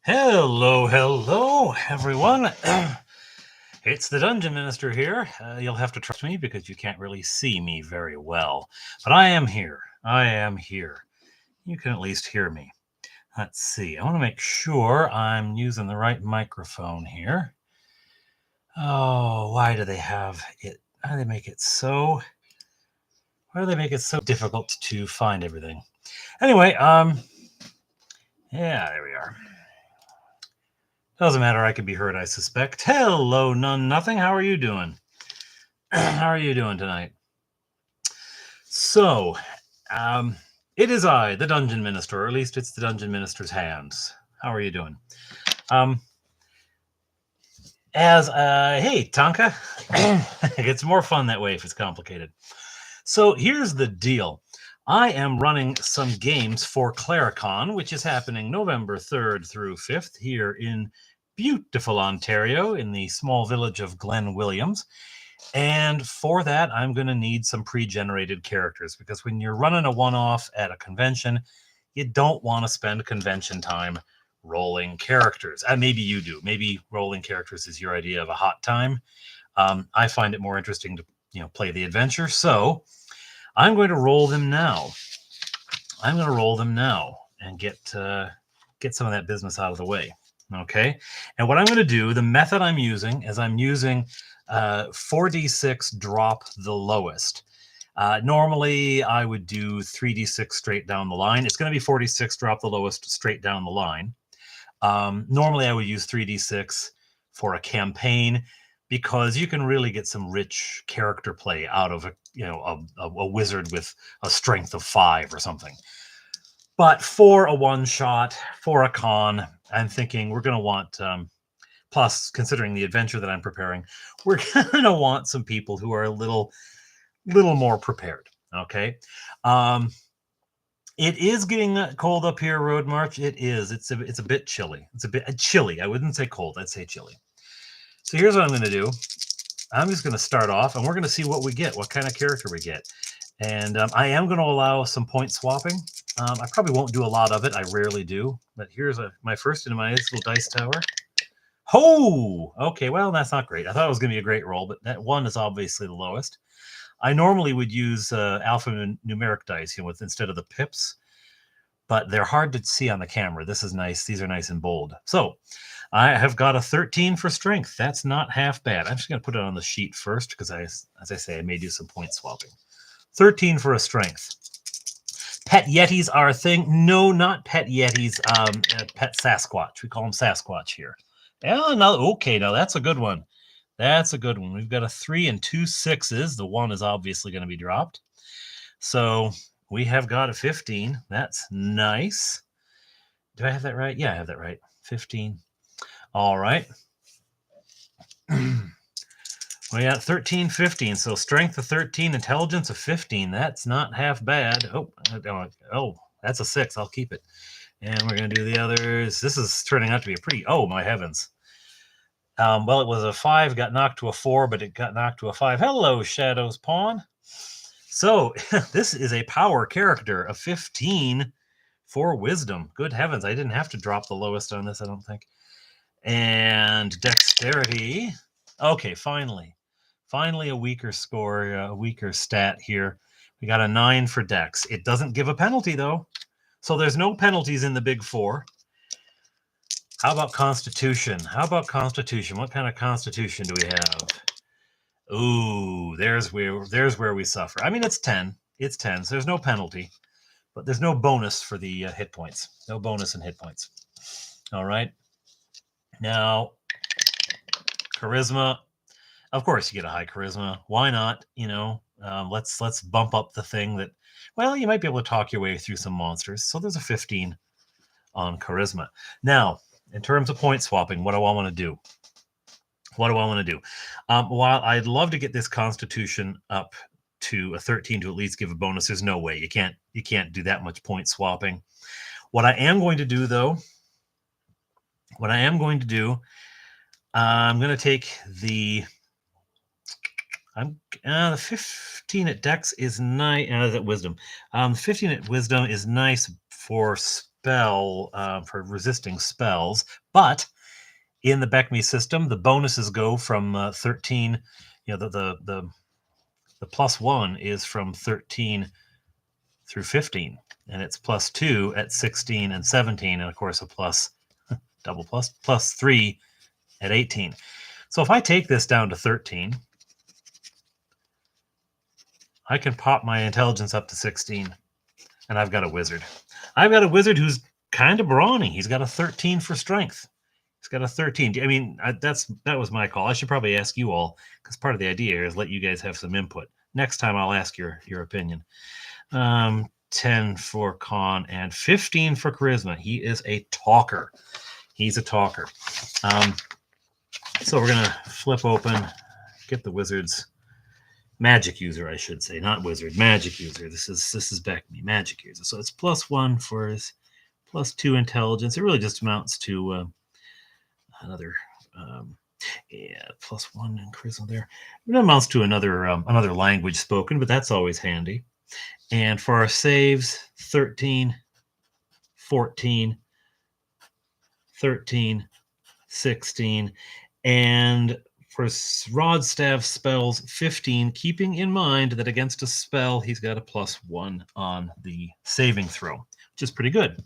Hello, everyone. It's the Dungeon Minister here. You'll have to trust me because you can't really see me very well. But I am here. You can at least hear me. Let's see. I want to make sure I'm using the right microphone here. Oh, why do they have it? Why do they make it so difficult to find everything? Anyway, yeah, there we are. Doesn't matter, I could be heard, I suspect. Hello, None Nothing. How are you doing? How are you doing tonight? So, it is I, the Dungeon Minister, or at least it's the Dungeon Minister's hands. How are you doing? Hey, Tonka. It's more fun that way if it's complicated. So here's the deal. I am running some games for CleriCon, which is happening November 3rd through 5th here in beautiful Ontario in the small village of Glen Williams. And for that, I'm going to need some pre-generated characters because when you're running a one-off at a convention, you don't want to spend convention time rolling characters. Maybe you do. Maybe rolling characters is your idea of a hot time. I find it more interesting to play the adventure. So I'm going to roll them now. And get some of that business out of the way. Okay. And what I'm going to do, the method I'm using is I'm using 4d6 drop the lowest. Normally I would do 3d6 straight down the line. It's going to be 4d6 drop the lowest straight down the line. Normally I would use 3d6 for a campaign because you can really get some rich character play out of a wizard with a strength of 5 or something. But for a one-shot, for a con, I'm thinking we're going to want, plus considering the adventure that I'm preparing, we're going to want some people who are a little more prepared, okay? It is getting cold up here, Road March. It is. It's a bit chilly. It's a bit chilly. I wouldn't say cold. I'd say chilly. So here's what I'm going to do. I'm just going to start off, and we're going to see what we get, what kind of character we get. And I am going to allow some point swapping. I probably won't do a lot of it. I rarely do. But here's my first into my little dice tower. Oh, okay. Well, that's not great. I thought it was going to be a great roll, but that one is obviously the lowest. I normally would use alphanumeric dice, instead of the pips, but they're hard to see on the camera. This is nice. These are nice and bold. So I have got a 13 for strength. That's not half bad. I'm just going to put it on the sheet first because, as I say, I may do some point swapping. 13 for a strength. Pet Yetis are a thing. No, not Pet Yetis. Pet Sasquatch. We call them Sasquatch here. Oh, no. Okay, now that's a good one. That's a good one. We've got a 3 and 2 6s. The 1 is obviously going to be dropped. So we have got a 15. That's nice. Do I have that right? Yeah, I have that right. 15. All right. We got 13, 15. So strength of 13, intelligence of 15. That's not half bad. Oh, that's a 6. I'll keep it. And we're going to do the others. This is turning out to be a pretty, oh, my heavens. Well, it was a 5, got knocked to a 4, but it got knocked to a 5. Hello, Shadow's Pawn. So this is a power character of 15 for wisdom. Good heavens, I didn't have to drop the lowest on this, I don't think. And dexterity. Okay, finally a weaker score, a weaker stat here. We got a 9 for dex. It doesn't give a penalty, though. So there's no penalties in the big 4. How about Constitution? What kind of Constitution do we have? Ooh, there's where we suffer. I mean, it's 10. It's 10, so there's no penalty. But there's no bonus for the hit points. No bonus in hit points. All right. Now, charisma. Of course, you get a high charisma. Why not? Let's bump up the thing that, well, you might be able to talk your way through some monsters. So there's a 15 on charisma. Now, in terms of point swapping, what do I want to do? While I'd love to get this Constitution up to a 13 to at least give a bonus, there's no way. You can't do that much point swapping. What I am going to do, though, I'm going to take the 15 at Dex is nice. At Wisdom, 15 at Wisdom is nice for spell for resisting spells, but in the BECMI system, the bonuses go from 13. You know, the +1 is from 13 through 15, and it's +2 at 16 and 17, and of course a plus double +3 at 18. So if I take this down to 13, I can pop my intelligence up to 16, and I've got a wizard. I've got a wizard who's kind of brawny. He's got a 13 for strength. He's got a 13. I mean, that was my call. I should probably ask you all, because part of the idea here is let you guys have some input. Next time I'll ask your opinion. 10 for con and 15 for charisma. He is a talker. He's a talker. So we're going to flip open, get the wizard's magic user, I should say, not wizard, magic user. This is BECMI, magic user. So it's +1 for his +2 intelligence. It really just amounts to another +1 in charisma there. It amounts to another language spoken, but that's always handy. And for our saves, 13, 14, 13, 16, and for rod staff spells, 15, keeping in mind that against a spell, he's got a +1 on the saving throw, which is pretty good.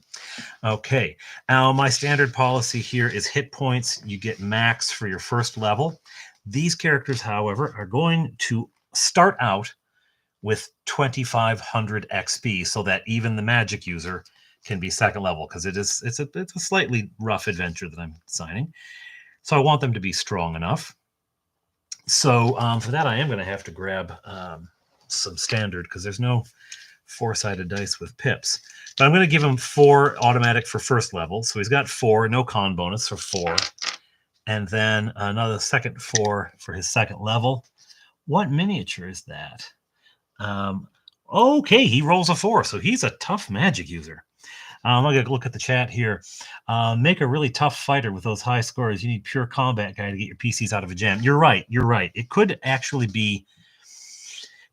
Okay, now my standard policy here is hit points. You get max for your first level. These characters, however, are going to start out with 2,500 XP, so that even the magic user can be second level, because it's a slightly rough adventure that I'm designing. So I want them to be strong enough. So for that, I am going to have to grab some standard, because there's no 4-sided dice with pips. But I'm going to give him 4 automatic for first level. So he's got 4, no con bonus for 4. And then another second 4 for his second level. What miniature is that? Okay, he rolls a 4, so he's a tough magic user. I'm going to look at the chat here. Make a really tough fighter with those high scores. You need pure combat guy to get your PCs out of a jam. You're right. You're right. It could actually be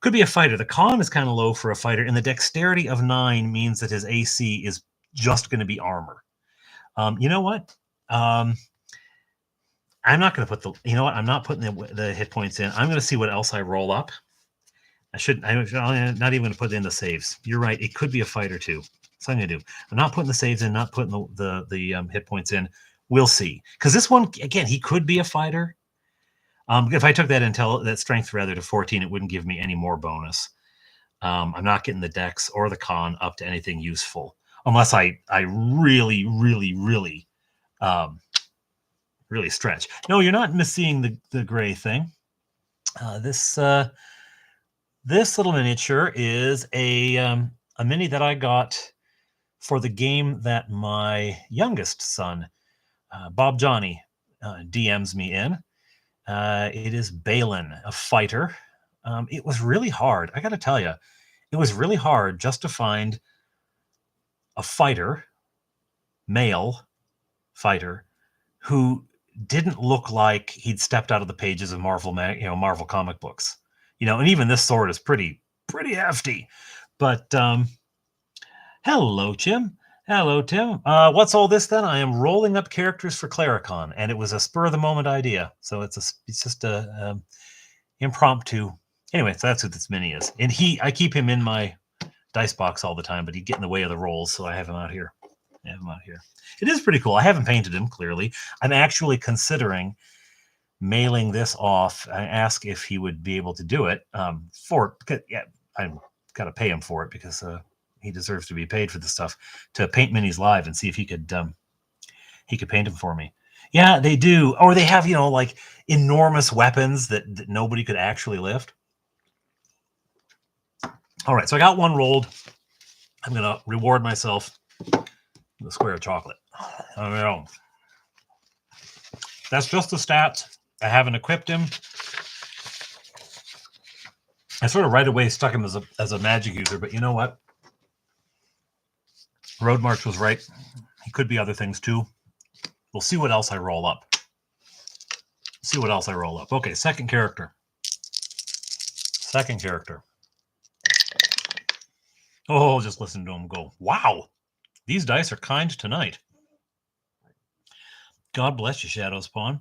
a fighter. The con is kind of low for a fighter, and the dexterity of 9 means that his AC is just going to be armor. You know what? I'm not going to put I'm not putting the hit points in. I'm going to see what else I roll up. I'm not even going to put in the saves. You're right. It could be a fighter too. So I'm going to do. I'm not putting the saves in, not putting the hit points in. We'll see. Because this one, again, he could be a fighter. If I took that strength rather to 14, it wouldn't give me any more bonus. I'm not getting the dex or the con up to anything useful, unless I really, really, really, really stretch. No, you're not missing the gray thing. This little miniature is a mini that I got for the game that my youngest son, Bob Johnny, DMs me in. It is Balin, a fighter. It was really hard. I got to tell you, it was really hard just to find a fighter, male fighter, who didn't look like he'd stepped out of the pages of Marvel comic books. And even this sword is pretty hefty. But hello, Jim. Hello, Tim. What's all this then? I am rolling up characters for CleriCon, and it was a spur of the moment idea. So it's just a impromptu. Anyway, so that's what this mini is. And I keep him in my dice box all the time, but he'd get in the way of the rolls, so I have him out here. It is pretty cool. I haven't painted him, clearly. I'm actually considering mailing this off. I ask if he would be able to do it. I've got to pay him for it, because he deserves to be paid for the stuff, to paint minis live and see if he could paint them for me. Yeah, they do. Or they have, like enormous weapons that nobody could actually lift. All right, so I got one rolled. I'm going to reward myself with a square of chocolate. That's just the stats. I haven't equipped him. I sort of right away stuck him as a magic user, but you know what? Road March was right. He could be other things too. We'll see what else I roll up. Okay, second character. Oh, just listen to him go. Wow. These dice are kind tonight. God bless you, Shadow Spawn.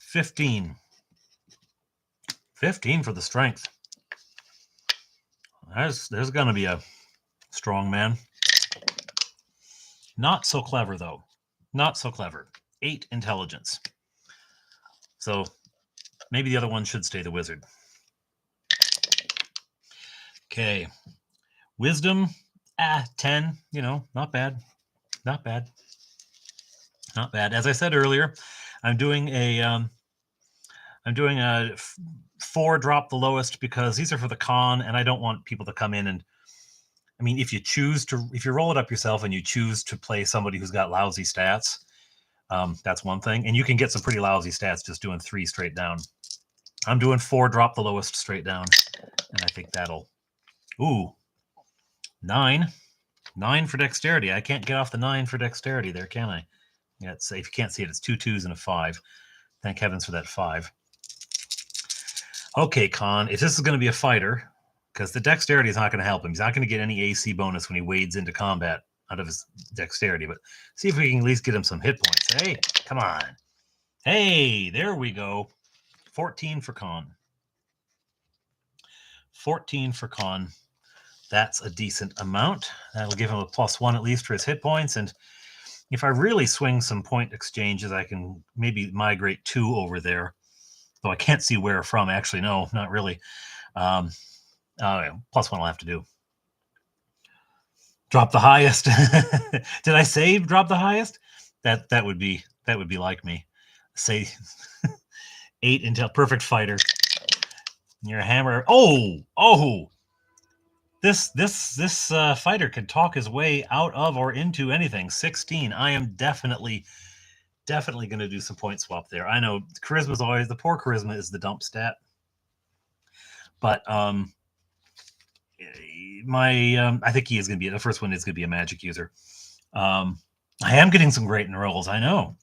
15. 15 for the strength. There's going to be a strong man. Not so clever, though. Not so clever. 8 intelligence. So maybe the other one should stay the wizard. Okay. Wisdom, 10. You know, not bad. Not bad. Not bad. As I said earlier, I'm doing a 4 drop the lowest because these are for the con, and I don't want people to come in and, I mean, if you roll it up yourself and you choose to play somebody who's got lousy stats, that's one thing. And you can get some pretty lousy stats just doing 3 straight down. I'm doing 4 drop the lowest straight down, and I think that'll, 9. 9 for dexterity. I can't get off the 9 for dexterity there, can I? Yeah, if you can't see it, it's 2 2s and a 5. Thank heavens for that 5. Okay, Con, if this is going to be a fighter, because the dexterity is not going to help him. He's not going to get any AC bonus when he wades into combat out of his dexterity. But see if we can at least get him some hit points. Hey, come on. Hey, there we go. 14 for Con. 14 for Con. That's a decent amount. That'll give him a +1 at least for his hit points. And if I really swing some point exchanges, I can maybe migrate 2 over there. Though I can't see where from. Actually, no, not really. +1 I'll have to do. Drop the highest. Did I say drop the highest? That would be like me. Say 8 until perfect fighter. You're a hammer. Oh! This fighter can talk his way out of or into anything. 16. I am definitely going to do some point swap there. I know charisma is always, the poor charisma is the dump stat. But I think he is going to be, the first one is going to be a magic user. I am getting some great rolls. I know.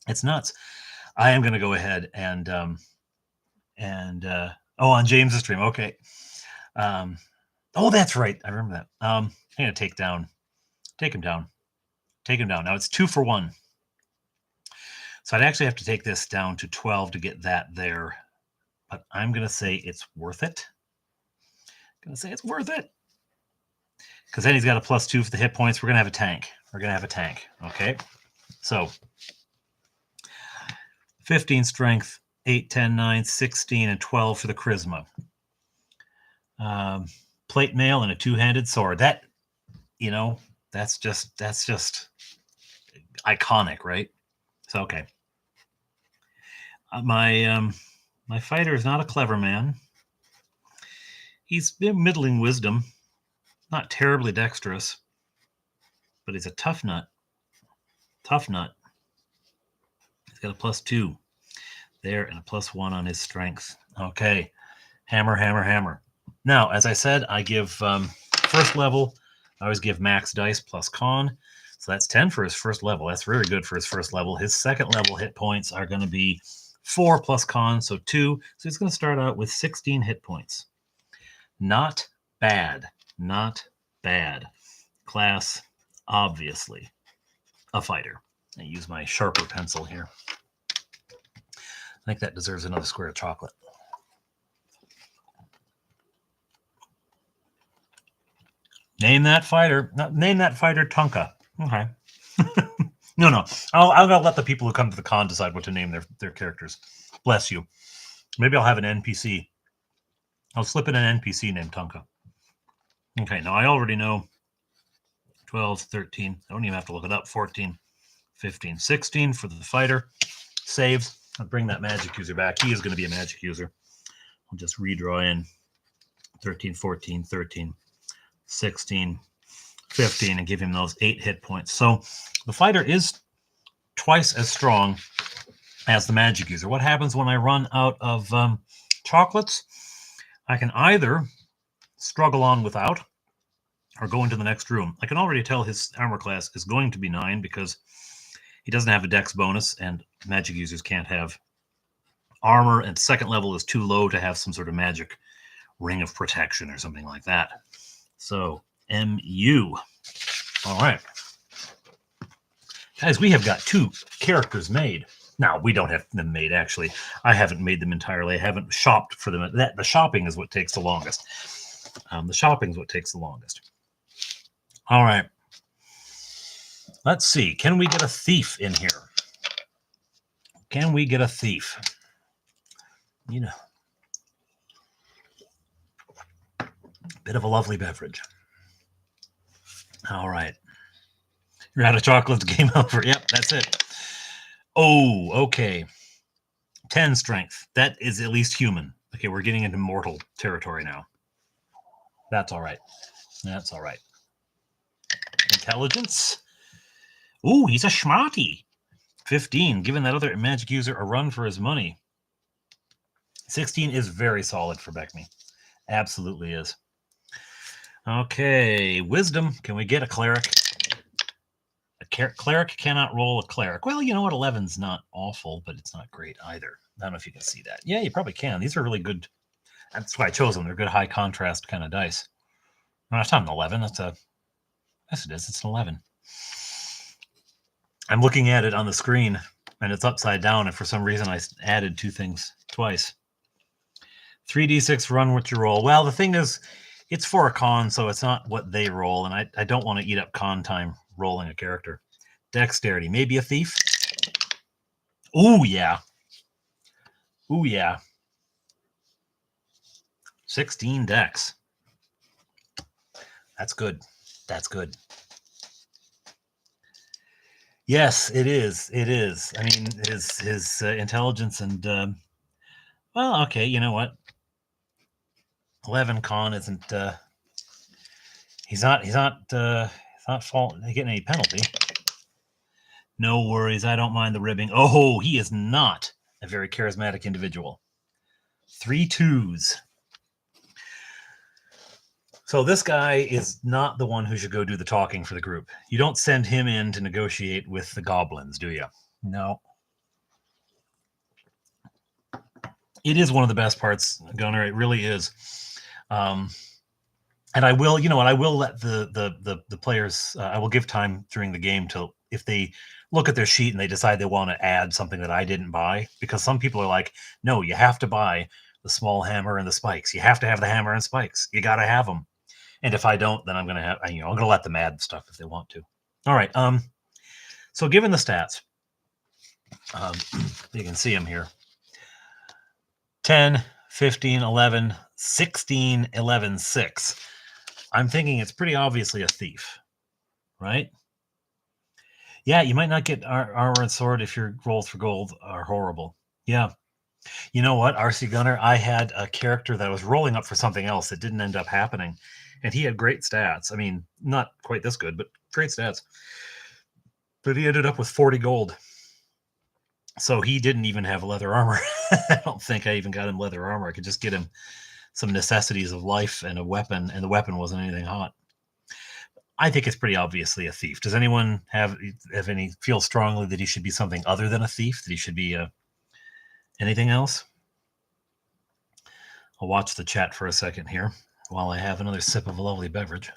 It's nuts. I am going to go ahead and on James's stream. Okay. That's right. I remember that. I'm going to take him down. Now it's 2 for 1. So I'd actually have to take this down to 12 to get that there. But I'm going to say it's worth it. Because then he's got a +2 for the hit points. We're going to have a tank. Okay. So 15 strength, 8, 10, 9, 16, and 12 for the charisma. Plate mail and a 2-handed sword. That, that's just iconic, right? So, okay. My fighter is not a clever man. He's middling wisdom, not terribly dexterous, but he's a tough nut. He's got a +2 there and a +1 on his strength. Okay, hammer. Now, as I said, I give first level. I always give max dice plus con. So that's 10 for his first level. That's very good for his first level. His second level hit points are going to be 4 plus con, so 2. So he's going to start out with 16 hit points. Not bad. Class, obviously, a fighter. I use my sharper pencil here. I think that deserves another square of chocolate. Name that fighter Tonka. Okay. No. I'll let the people who come to the con decide what to name their characters. Bless you. Maybe I'll have an NPC. I'll slip in an NPC named Tonka. Okay, now I already know 12, 13. I don't even have to look it up. 14, 15, 16 for the fighter. Saves. I'll bring that magic user back. He is going to be a magic user. I'll just redraw in 13, 14, 13, 16, 15, and give him those 8 hit points. So the fighter is twice as strong as the magic user. What happens when I run out of chocolates? I can either struggle on without or go into the next room. I can already tell his armor class is going to be 9 because he doesn't have a dex bonus, and magic users can't have armor, and second level is too low to have some sort of magic ring of protection or something like that. So, MU. All right. Guys, we have got 2 characters made. Now, we don't have them made, actually. I haven't made them entirely. I haven't shopped for them. The shopping is what takes the longest. The shopping is what takes the longest. All right. Let's see. Can we get a thief in here? Can we get a thief? You know, bit of a lovely beverage. All right. You're out of chocolate. Game over. Yep, that's it. Oh, okay. 10 strength. That is at least human. Okay, we're getting into mortal territory now. That's all right. That's all right. Intelligence. Ooh, he's a schmarty. 15. Giving that other magic user a run for his money. 16 is very solid for BECMI. Absolutely is. Okay, wisdom. Can we get a cleric? A cleric cannot roll a cleric. Well, you know what? 11's not awful, but it's not great either. I don't know if you can see that. Yeah, you probably can. These are really good. That's why I chose them. They're good high contrast kind of dice. No, it's not an 11. That's a... Yes, it is. It's an 11. I'm looking at it on the screen, and it's upside down, and for some reason I added 2 things twice. 3d6 run what you roll. Well, the thing is, it's for a con, so it's not what they roll, and I don't want to eat up con time rolling a character. Dexterity. Maybe a thief? Ooh, yeah. Ooh, yeah. 16 dex. That's good. That's good. Yes, it is. It is. I mean, his intelligence and well, okay. You know what? 11 con isn't. He's not getting any penalty. No worries. I don't mind the ribbing. Oh, he is not a very charismatic individual. 3 2s. So this guy is not the one who should go do the talking for the group. You don't send him in to negotiate with the goblins, do you? No. It is one of the best parts, Gunnar. It really is. And I will, you know what? I will let the players. I will give time during the game to, if they look at their sheet and they decide they want to add something that I didn't buy, because some people are like, no, you have to buy the small hammer and the spikes. You have to have the hammer and spikes. You got to have them. And if I don't, then I'm going to have, I'm going to let them add stuff if they want to. All right. So given the stats, you can see them here. 10, 15, 11, 16, 11, 6. I'm thinking it's pretty obviously a thief, right? Yeah, you might not get armor and sword if your rolls for gold are horrible. Yeah. You know what, RC Gunner? I had a character that was rolling up for something else that didn't end up happening. And he had great stats. I mean, not quite this good, but great stats. But he ended up with 40 gold. So he didn't even have leather armor. I don't think I even got him leather armor. I could just get him some necessities of life and a weapon, and the weapon wasn't anything hot. I think it's pretty obviously a thief. Does anyone have any feel strongly that he should be something other than a thief? That he should be anything else? I'll watch the chat for a second here while I have another sip of a lovely beverage.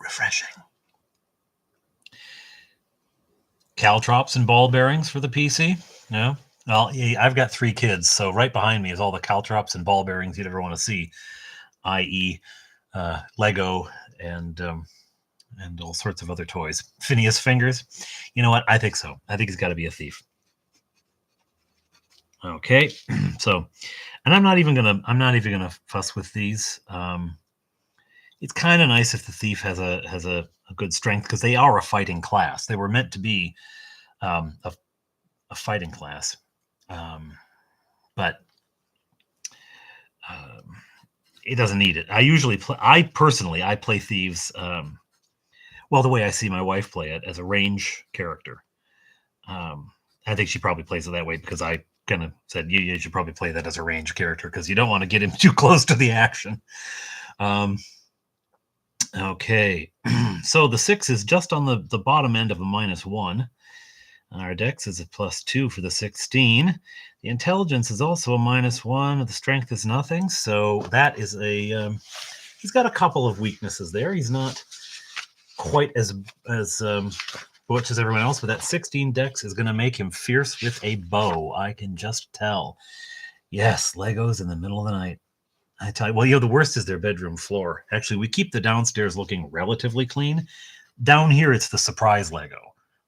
Refreshing. Caltrops and ball bearings for the PC? No? Well, I've got 3 kids, so right behind me is all the caltrops and ball bearings you'd ever want to see, i.e. Lego and all sorts of other toys. Phineas fingers. You know what? I think so. I think he's got to be a thief. Okay, so, and I'm not even gonna fuss with these. It's kind of nice if the thief has a good strength, because they are a fighting class. They were meant to be a fighting class, but it doesn't need it. I personally play thieves. Well, the way I see my wife play it, as a range character. I think she probably plays it that way because I kind of said you should probably play that as a range character, because you don't want to get him too close to the action. Okay, so the 6 is just on the bottom end of a -1. Our dex is a +2 for the 16. The intelligence is also a -1. The strength is nothing, so that is a he's got a couple of weaknesses there. He's not quite as butch as everyone else, but that 16 dex is going to make him fierce with a bow. I can just tell. Yes, Legos in the middle of the night. I tell you, well, the worst is their bedroom floor. Actually, we keep the downstairs looking relatively clean. Down here, it's the surprise Lego,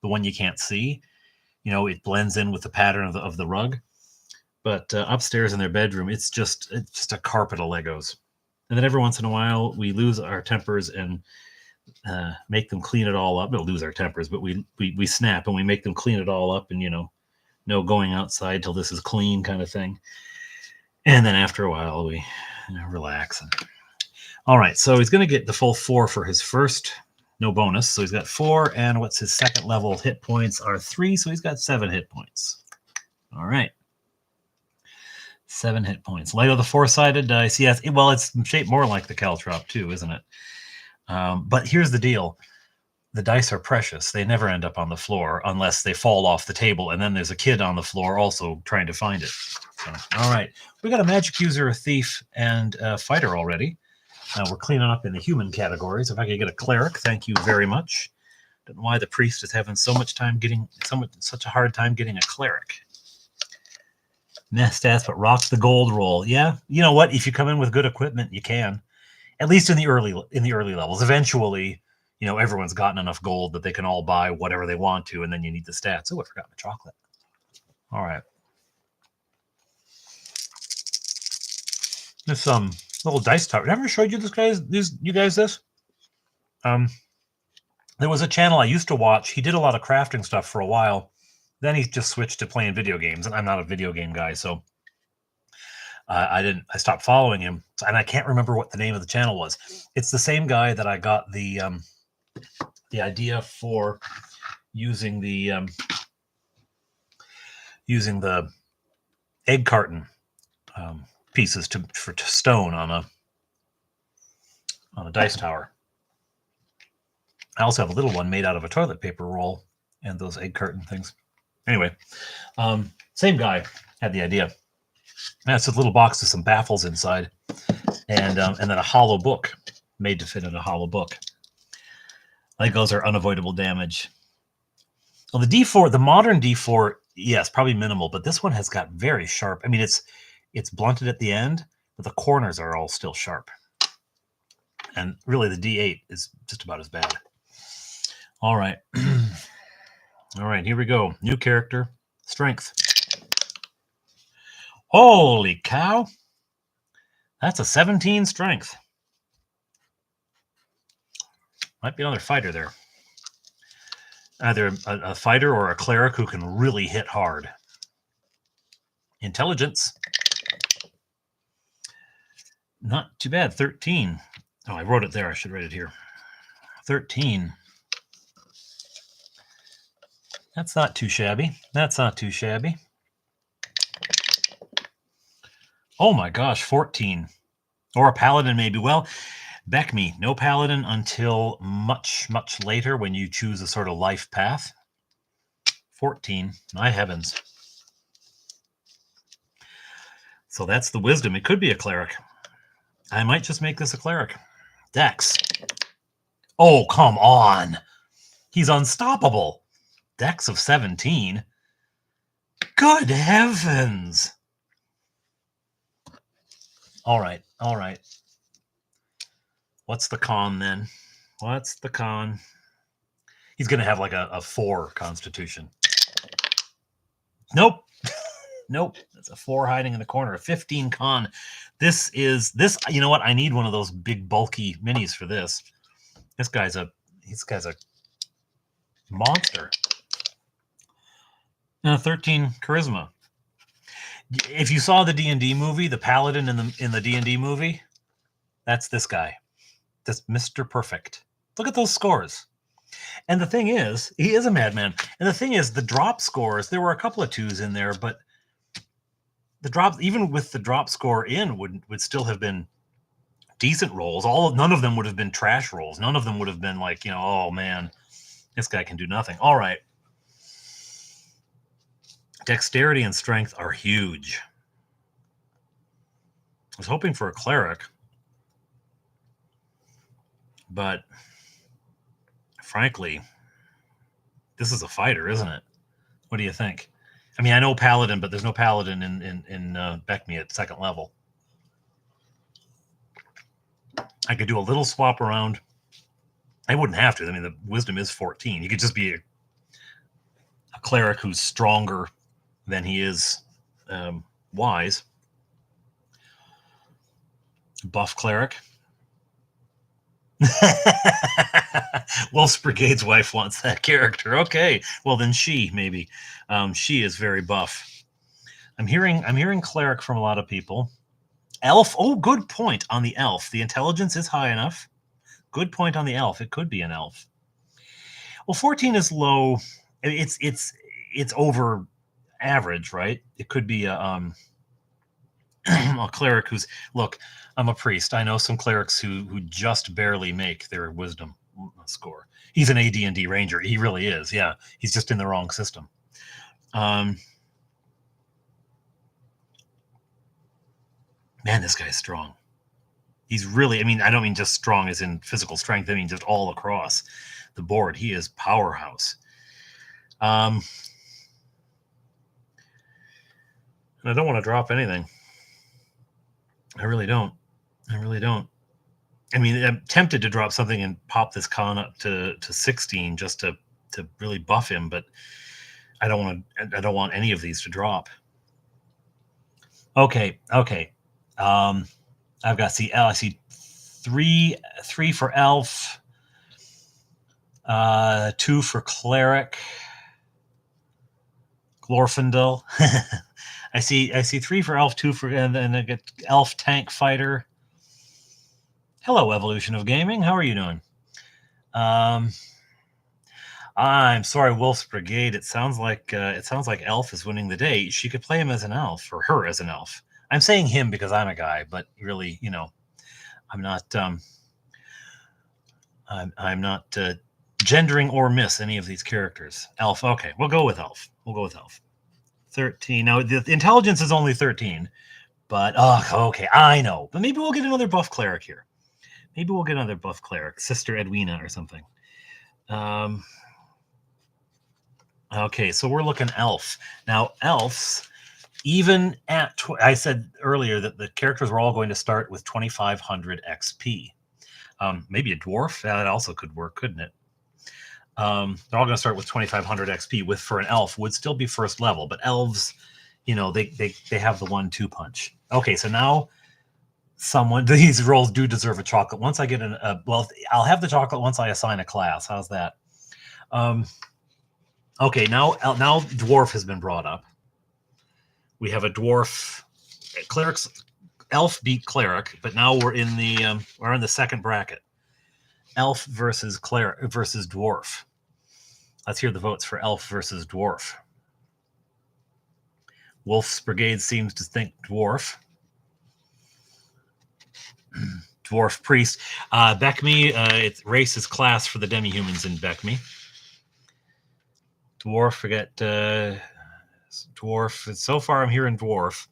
the one you can't see. It blends in with the pattern of the rug. But upstairs in their bedroom, it's just a carpet of Legos. And then every once in a while, we lose our tempers and make them clean it all up. We'll lose our tempers, but we snap and we make them clean it all up, and no going outside till this is clean kind of thing. And then after a while, we relax. All right, so he's going to get the full 4 for his first, no bonus. So he's got 4, and what's his second level hit points are 3, so he's got 7 hit points. All right. 7 hit points. Lego the 4-sided dice. Yes, it's shaped more like the Caltrop too, isn't it? But here's the deal. The dice are precious. They never end up on the floor unless they fall off the table, and then there's a kid on the floor also trying to find it. So, all right. We got a magic user, a thief, and a fighter already. We're cleaning up in the human categories. If I could get a cleric, thank you very much. Don't know why the priest is having such a hard time getting a cleric. Nest stats, but rock the gold roll. Yeah, you know what? If you come in with good equipment, you can. At least in the early levels. Eventually, everyone's gotten enough gold that they can all buy whatever they want to, and then you need the stats. Oh, I forgot my chocolate. All right. This little dice tower. Never showed you you guys this? There was a channel I used to watch. He did a lot of crafting stuff for a while. Then he just switched to playing video games, and I'm not a video game guy, so I stopped following him, and I can't remember what the name of the channel was. It's the same guy that I got the idea for using the egg carton pieces for stone on a dice tower. I also have a little one made out of a toilet paper roll and those egg carton things. Anyway, same guy had the idea. That's a little box with some baffles inside, and then a hollow book made to fit in a hollow book. Legos are unavoidable damage. Well, the D4, the modern D4, yes, probably minimal, but this one has got very sharp. I mean, it's blunted at the end, but the corners are all still sharp. And really, the D8 is just about as bad. All right. All right, here we go. New character, strength. Holy cow. That's a 17 strength. Might be another fighter there. Either a fighter or a cleric who can really hit hard. Intelligence. Not too bad. 13. Oh, I wrote it there. I should write it here. 13. That's not too shabby. That's not too shabby. Oh my gosh, 14. Or a paladin maybe. Well, BECMI, no paladin until much, much later when you choose a sort of life path. 14. My heavens. So that's the wisdom. It could be a cleric. I might just make this a cleric. Dex. Oh, come on. He's unstoppable. Dex of 17. Good heavens. All right. All right. What's the con then? What's the con? He's going to have like a 4 constitution. Nope. Nope. That's a 4 hiding in the corner. A 15 con. This, you know what? I need one of those big bulky minis for this. This guy's a monster. 13 charisma. If you saw the D&D movie, the paladin in the D&D movie, that's this guy. That's Mr. Perfect. Look at those scores. And the thing is, he is a madman. And the thing is, the drop scores, there were a couple of 2s in there, but the drop, even with the drop score in, would still have been decent rolls. None of them would have been trash rolls. None of them would have been like, oh man, this guy can do nothing. All right. Dexterity and strength are huge. I was hoping for a cleric. But frankly, this is a fighter, isn't it? What do you think? I mean, I know Paladin, but there's no Paladin in BECMI at second level. I could do a little swap around. I wouldn't have to. I mean, the wisdom is 14. You could just be a cleric who's stronger than he is wise. Buff cleric. Wolf's Brigade's wife wants that character. Okay, well then she maybe. She is very buff. I'm hearing cleric from a lot of people. Elf. Oh, good point on the elf. The intelligence is high enough. Good point on the elf. It could be an elf. Well, 14 is low. It's over average, right? It could be a cleric who's look. I'm a priest. I know some clerics who just barely make their wisdom score. He's an AD&D ranger. He really is. Yeah, he's just in the wrong system. Man, this guy's strong. He's really. I mean, I don't mean just strong as in physical strength. I mean just all across the board. He is powerhouse. And I don't want to drop anything. I really don't. I mean, I'm tempted to drop something and pop this con up to 16 just to really buff him, but I don't want any of these to drop. Okay. I've got I see three for elf, 2 for cleric, Glorfindel. I see 3 for elf, 2 for, and then I get elf tank fighter. Hello, Evolution of Gaming. How are you doing? I'm sorry, Wolf's Brigade. It sounds like Elf is winning the day. She could play him as an elf, or her as an elf. I'm saying him because I'm a guy, but really, I'm not. I'm not gendering or miss any of these characters. Elf. Okay, we'll go with elf. 13. Now the intelligence is only 13, but okay, I know. But maybe we'll get another buff cleric here. Sister Edwina or something. Okay, so we're looking elf. Now, elves, even at... I said earlier that the characters were all going to start with 2,500 XP. Maybe a dwarf? That also could work, couldn't it? They're all going to start with 2,500 XP, for an elf, would still be first level. But elves, they have the 1-2 punch. Okay, so now... these roles do deserve a chocolate. Once I get well, I'll have the chocolate once I assign a class. How's that? Okay, now dwarf has been brought up. We have a dwarf. Elf beat cleric, but now we're in the second bracket. Elf versus cleric versus dwarf. Let's hear the votes for elf versus dwarf. Wolf's Brigade seems to think dwarf. Dwarf priest. BECMI, it's race is class for the demi-humans in BECMI. Dwarf, forget dwarf. So far, I'm hearing dwarf.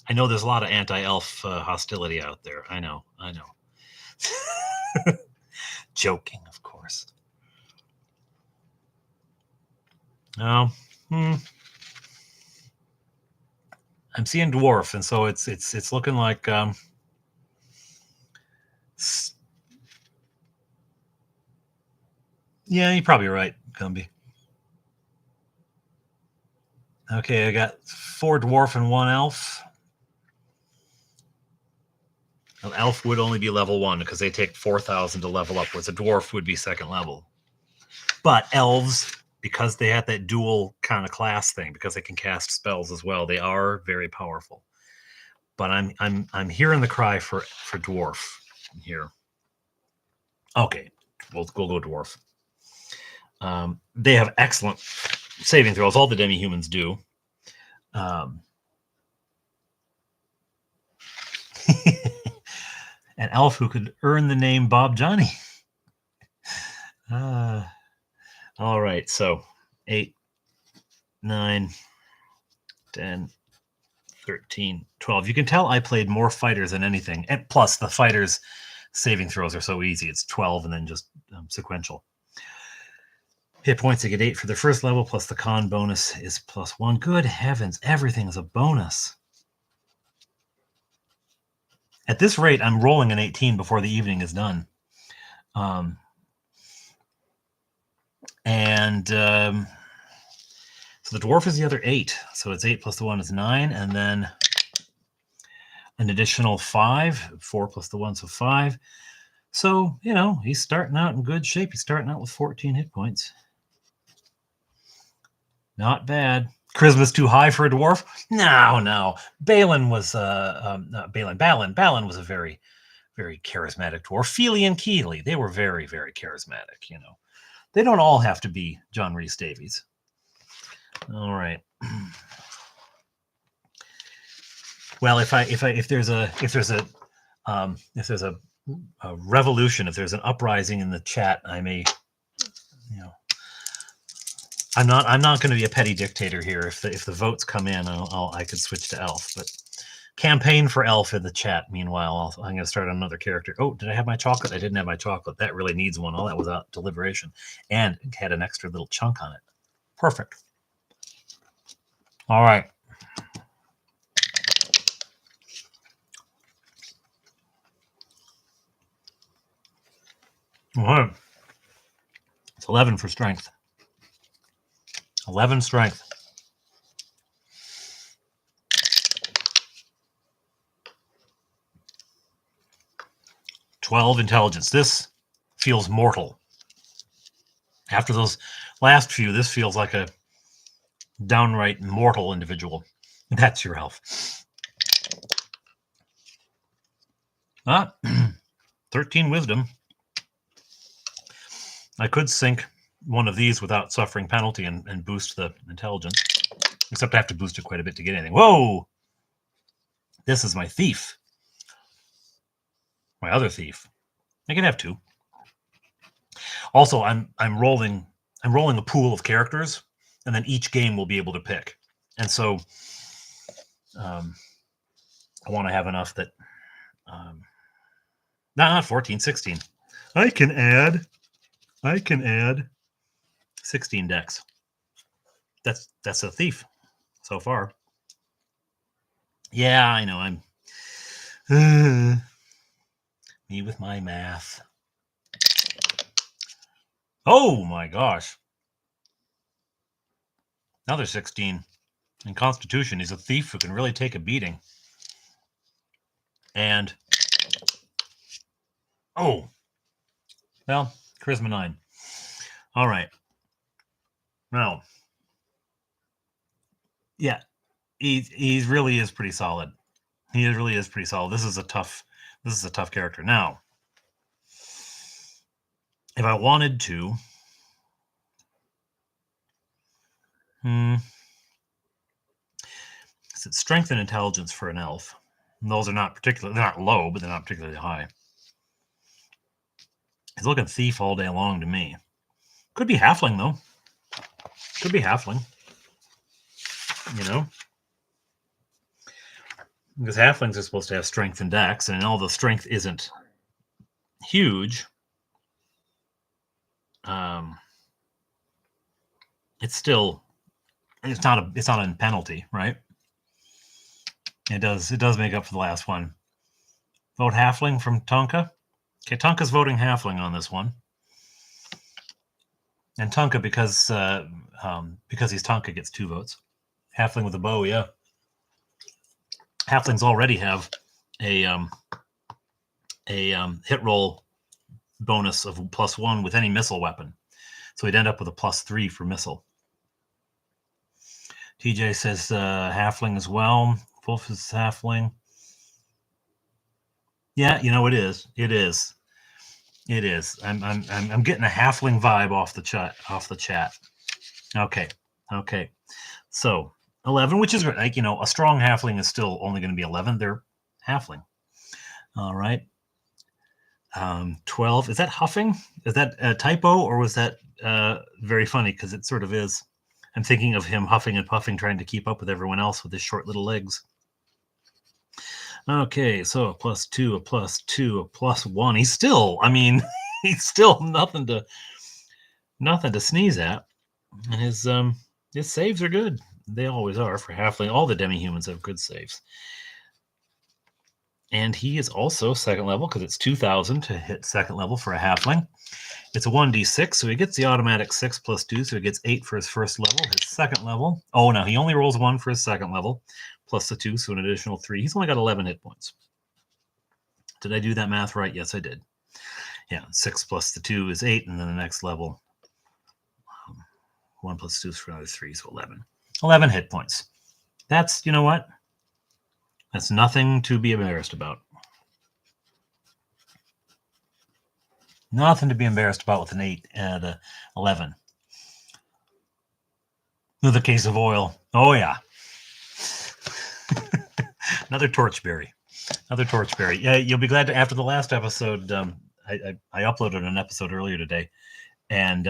I know there's a lot of anti-elf hostility out there. I know. Joking, of course. No. I'm seeing dwarf, and so it's looking like yeah, you're probably right, Gumby. Okay, I got 4 dwarf and 1 elf. An elf would only be level 1 because they take 4,000 to level up, whereas a dwarf would be second level. But elves, because they have that dual kind of class thing, because they can cast spells as well, they are very powerful. But I'm hearing the cry for dwarf here. Okay, we'll go dwarf. They have excellent saving throws. All the demi-humans do. An elf who could earn the name Bob Johnny. All right, so 8, 9, 10, 13, 12. You can tell I played more fighters than anything. And plus, the fighters saving throws are so easy. It's 12 and then just sequential. Hit points, they get 8 for the first level, plus the con bonus is +1. Good heavens, everything is a bonus. At this rate, I'm rolling an 18 before the evening is done. So the dwarf is the other 8. So it's 8 plus the 1 is 9, and then an additional 5. 4 plus the 1, so 5. So, you know, he's starting out in good shape. He's starting out with 14 hit points. Not bad. Charisma's too high for a dwarf? No. Balin was, not Balin. Balin was a very, very charismatic dwarf. Feely and Keeley, they were very, very charismatic, you know. They don't all have to be John Rhys Davies. All right. Well, if there's a revolution, if there's an uprising in the chat, I may, you know, I'm not going to be a petty dictator here. If the votes come in, I could switch to elf. But campaign for elf in the chat. Meanwhile, I'm going to start on another character. Oh, did I have my chocolate? I didn't have my chocolate. That really needs one. All that was out deliberation, and it had an extra little chunk on it. Perfect. All right. All right. It's 11 for strength. 11 strength. $12 intelligence. This feels mortal. After those last few, this feels like a downright mortal individual. That's your elf. 13 wisdom. I could sink one of these without suffering penalty and boost the intelligence. Except I have to boost it quite a bit to get anything. Whoa! This is my thief. My other thief. I can have 2. Also, I'm rolling a pool of characters, and then each game will be able to pick. And so I want to have enough that not 14, 16. I can add 16 decks. That's a thief so far. Yeah, I know. I'm me with my math. Oh my gosh. Another 16. In Constitution, he's a thief who can really take a beating. And oh, well, Charisma 9. All right. Now, yeah, he really is pretty solid. He really is pretty solid. This is a tough character. Now, if I wanted to, it's strength and intelligence for an elf. And those are not particularly, they're not low, but they're not particularly high. He's looking thief all day long to me. Could be halfling, though. Could be halfling. You know? Because halflings are supposed to have strength and dex, and although strength isn't huge, it's still, it's not a penalty, right? It does make up for the last one. Vote halfling from Tonka. Okay, Tonka's voting halfling on this one. And Tonka, because he's Tonka, gets 2 votes. Halfling with a bow, yeah. Halflings already have a hit roll bonus of +1 with any missile weapon, so he'd end up with a +3 for missile. TJ says halfling as well. Wolf is halfling. Yeah, you know, it is. It is. I'm getting a halfling vibe off the chat. Okay. So 11, which is like, you know, a strong halfling is still only going to be 11. They're halfling. All right. 12. Is that huffing? Is that a typo, or was that very funny? Because it sort of is. I'm thinking of him huffing and puffing, trying to keep up with everyone else with his short little legs. Okay, so a +2, a +2, a +1. He's still, I mean, he's still nothing to sneeze at. And his saves are good. They always are for halfling. All the demi-humans have good saves. And he is also second level because it's 2,000 to hit second level for a halfling. It's a 1d6, so he gets the automatic 6 plus 2, so he gets 8 for his first level. His second level, oh, no, he only rolls 1 for his second level, plus the 2, so an additional 3. He's only got 11 hit points. Did I do that math right? Yes, I did. Yeah, 6 plus the 2 is 8, and then the next level, 1 plus 2 is for another 3, so 11. 11 hit points. That's, you know what? That's nothing to be embarrassed about. Nothing to be embarrassed about with an 8 and 11. Another case of oil. Oh, yeah. Another torchberry. Yeah, you'll be glad to, after the last episode, I uploaded an episode earlier today, and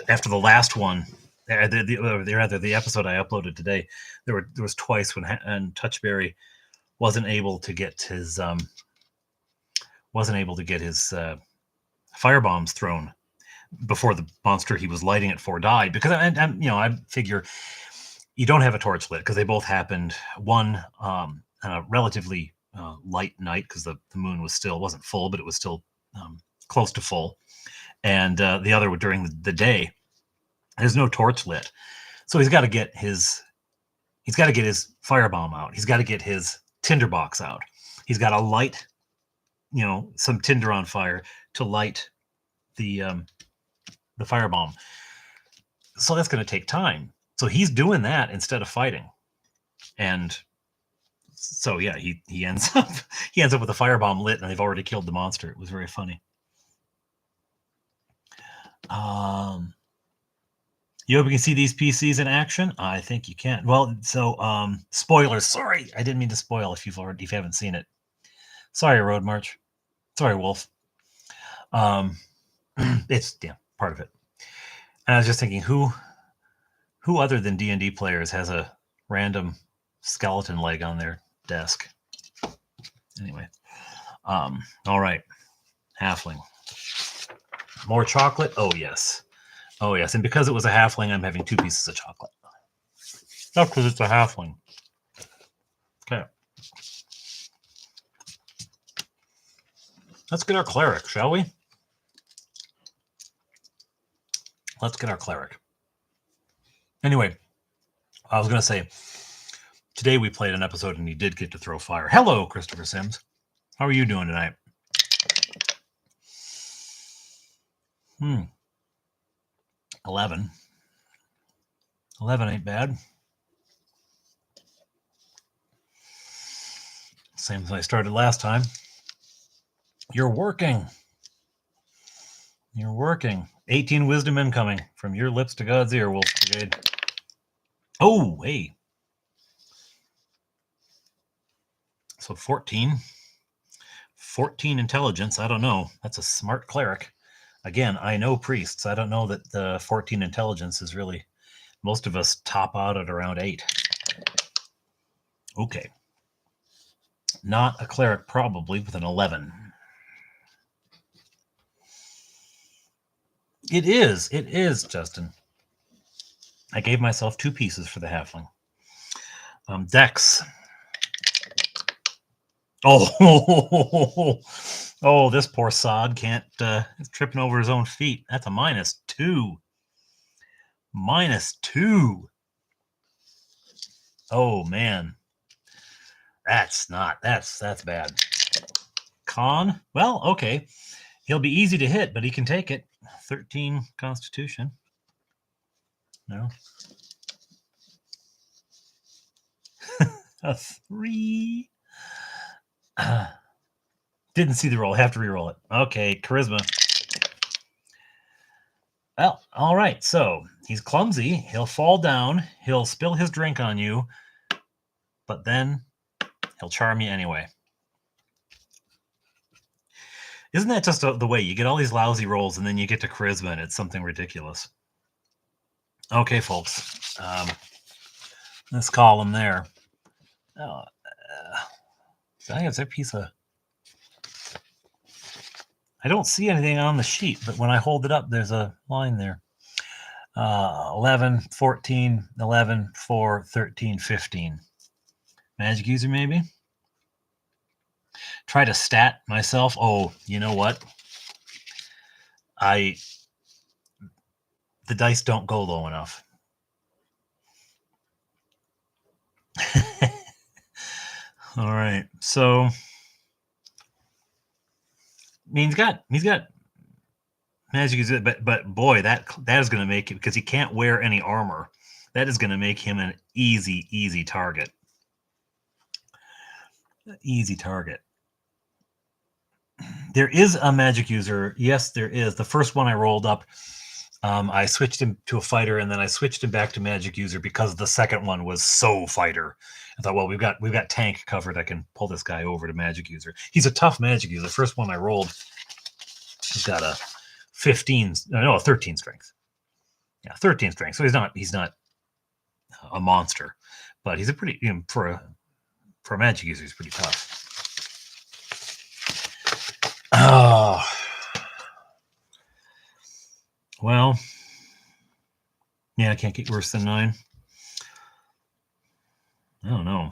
after the last one, the episode I uploaded today, there was twice when Touchberry wasn't able to get his firebombs thrown before the monster he was lighting it for died, because I figure you don't have a torch lit because they both happened, one on a relatively light night because the moon wasn't full, but it was still close to full, and the other during the day. There's no torch lit, so he's got to get his firebomb out. He's got to get his tinderbox out. He's got to light, some tinder on fire to light the firebomb. So that's going to take time. So he's doing that instead of fighting, and so yeah, he ends up with a firebomb lit, and they've already killed the monster. It was very funny. You hope you can see these PCs in action? I think you can. Well, so spoilers. Sorry, I didn't mean to spoil if you haven't seen it. Sorry, Road March. Sorry, Wolf. It's part of it. And I was just thinking, who other than D&D players has a random skeleton leg on their desk? Anyway, all right, halfling. More chocolate? Oh yes. And because it was a halfling, I'm having 2 pieces of chocolate. Not because it's a halfling. Okay. Let's get our cleric, shall we? Let's get our cleric. Anyway, I was going to say, today we played an episode and he did get to throw fire. Hello, Christopher Sims. How are you doing tonight? 11. 11 ain't bad. Same as I started last time. You're working. 18 wisdom incoming from your lips to God's ear, Wolf Brigade. Oh, hey. So 14. 14 intelligence. I don't know. That's a smart cleric. Again, I know priests. I don't know that the 14 intelligence is really... Most of us top out at around 8. Okay. Not a cleric, probably, with an 11. It is, Justin. I gave myself 2 pieces for the halfling. Dex. Oh, this poor sod can't, he's tripping over his own feet. That's a -2. -2. Oh, man. That's bad. Con? Well, okay. He'll be easy to hit, but he can take it. 13 Constitution. No. A 3. Didn't see the roll. Have to re-roll it. Okay, charisma. Well, all right. So he's clumsy. He'll fall down. He'll spill his drink on you. But then he'll charm you anyway. Isn't that just the way? You get all these lousy rolls, and then you get to charisma, and it's something ridiculous. Okay, folks. this column there. Oh, I think it's a piece of... I don't see anything on the sheet, but when I hold it up, there's a line there. 11, 14, 11, 4, 13, 15. Magic user, maybe? Try to stat myself. Oh, you know what? The dice don't go low enough. All right. So, I mean, he's got magic user, but boy, that is going to make it, because he can't wear any armor. That is going to make him an easy target. Easy target. There is a magic user. Yes, there is. The first one I rolled up, I switched him to a fighter, and then I switched him back to magic user because the second one was so fighter. I thought, well, we've got tank covered. I can pull this guy over to magic user. He's a tough magic user. The first one I rolled, he's got a 13 strength. Yeah, 13 strength. So he's not a monster, but he's a pretty, for a magic user, he's pretty tough. Oh, well, yeah, I can't get worse than 9. I don't know.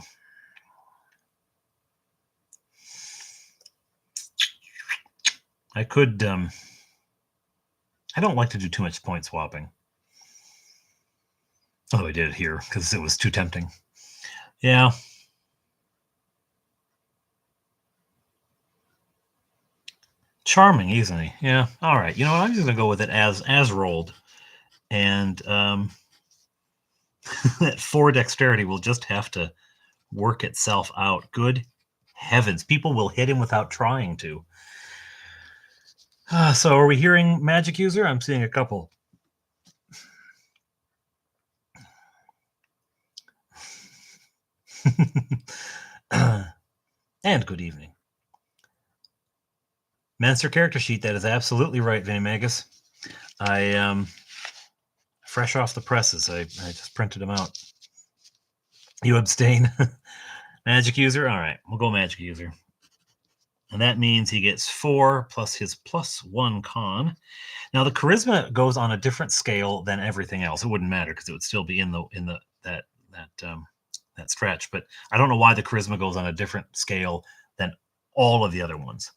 I could, I don't like to do too much point swapping. Oh, I did it here because it was too tempting. Yeah. Charming, isn't he? Yeah. All right. You know what? I'm just going to go with it as rolled. And that 4 dexterity will just have to work itself out. Good heavens. People will hit him without trying to. So are we hearing magic user? I'm seeing a couple. And good evening. Menster character sheet. That is absolutely right, Vinimagus. I fresh off the presses. I just printed them out. You abstain. Magic user. All right, we'll go magic user. And that means he gets 4 plus his +1 con. Now the charisma goes on a different scale than everything else. It wouldn't matter because it would still be in that stretch. But I don't know why the charisma goes on a different scale than all of the other ones.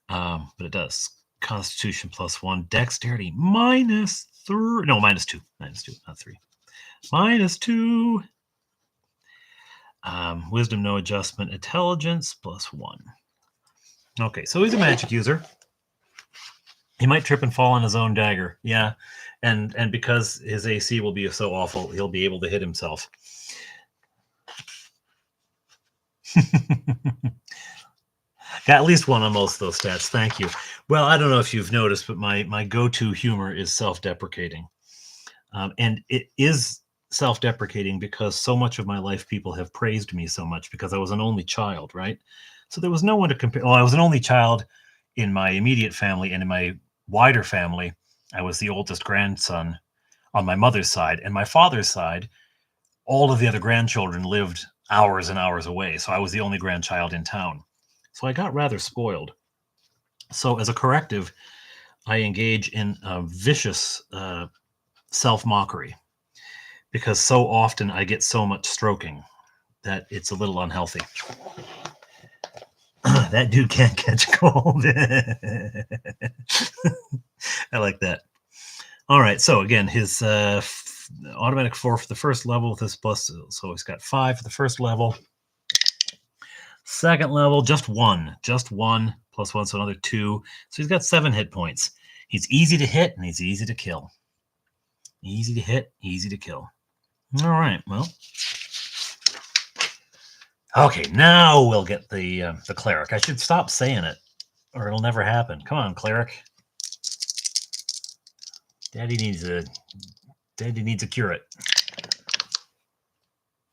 But it does. Constitution +1, dexterity -3. No, -2. -2, not 3. -2. Wisdom, no adjustment. Intelligence +1. Okay, so he's a magic user. He might trip and fall on his own dagger. Yeah, and because his AC will be so awful, he'll be able to hit himself. Got at least one on most of those stats. Thank you. Well, I don't know if you've noticed, but my go-to humor is self-deprecating. And it is self-deprecating because so much of my life people have praised me so much because I was an only child, right? So there was no one to compare. Well, I was an only child in my immediate family, and in my wider family, I was the oldest grandson on my mother's side. And my father's side, all of the other grandchildren lived hours and hours away. So I was the only grandchild in town. So I got rather spoiled. So as a corrective, I engage in a vicious self-mockery because so often I get so much stroking that it's a little unhealthy. That dude can't catch cold. I like that. All right. So again, his automatic 4 for the first level with his plus. So he's got 5 for the first level. Second level, just 1 +1, so another 2. So he's got 7 hit points. He's easy to hit and he's easy to kill. Easy to hit, easy to kill. All right. Well. Okay, now we'll get the cleric. I should stop saying it, or it'll never happen. Come on, cleric. Daddy needs a curate.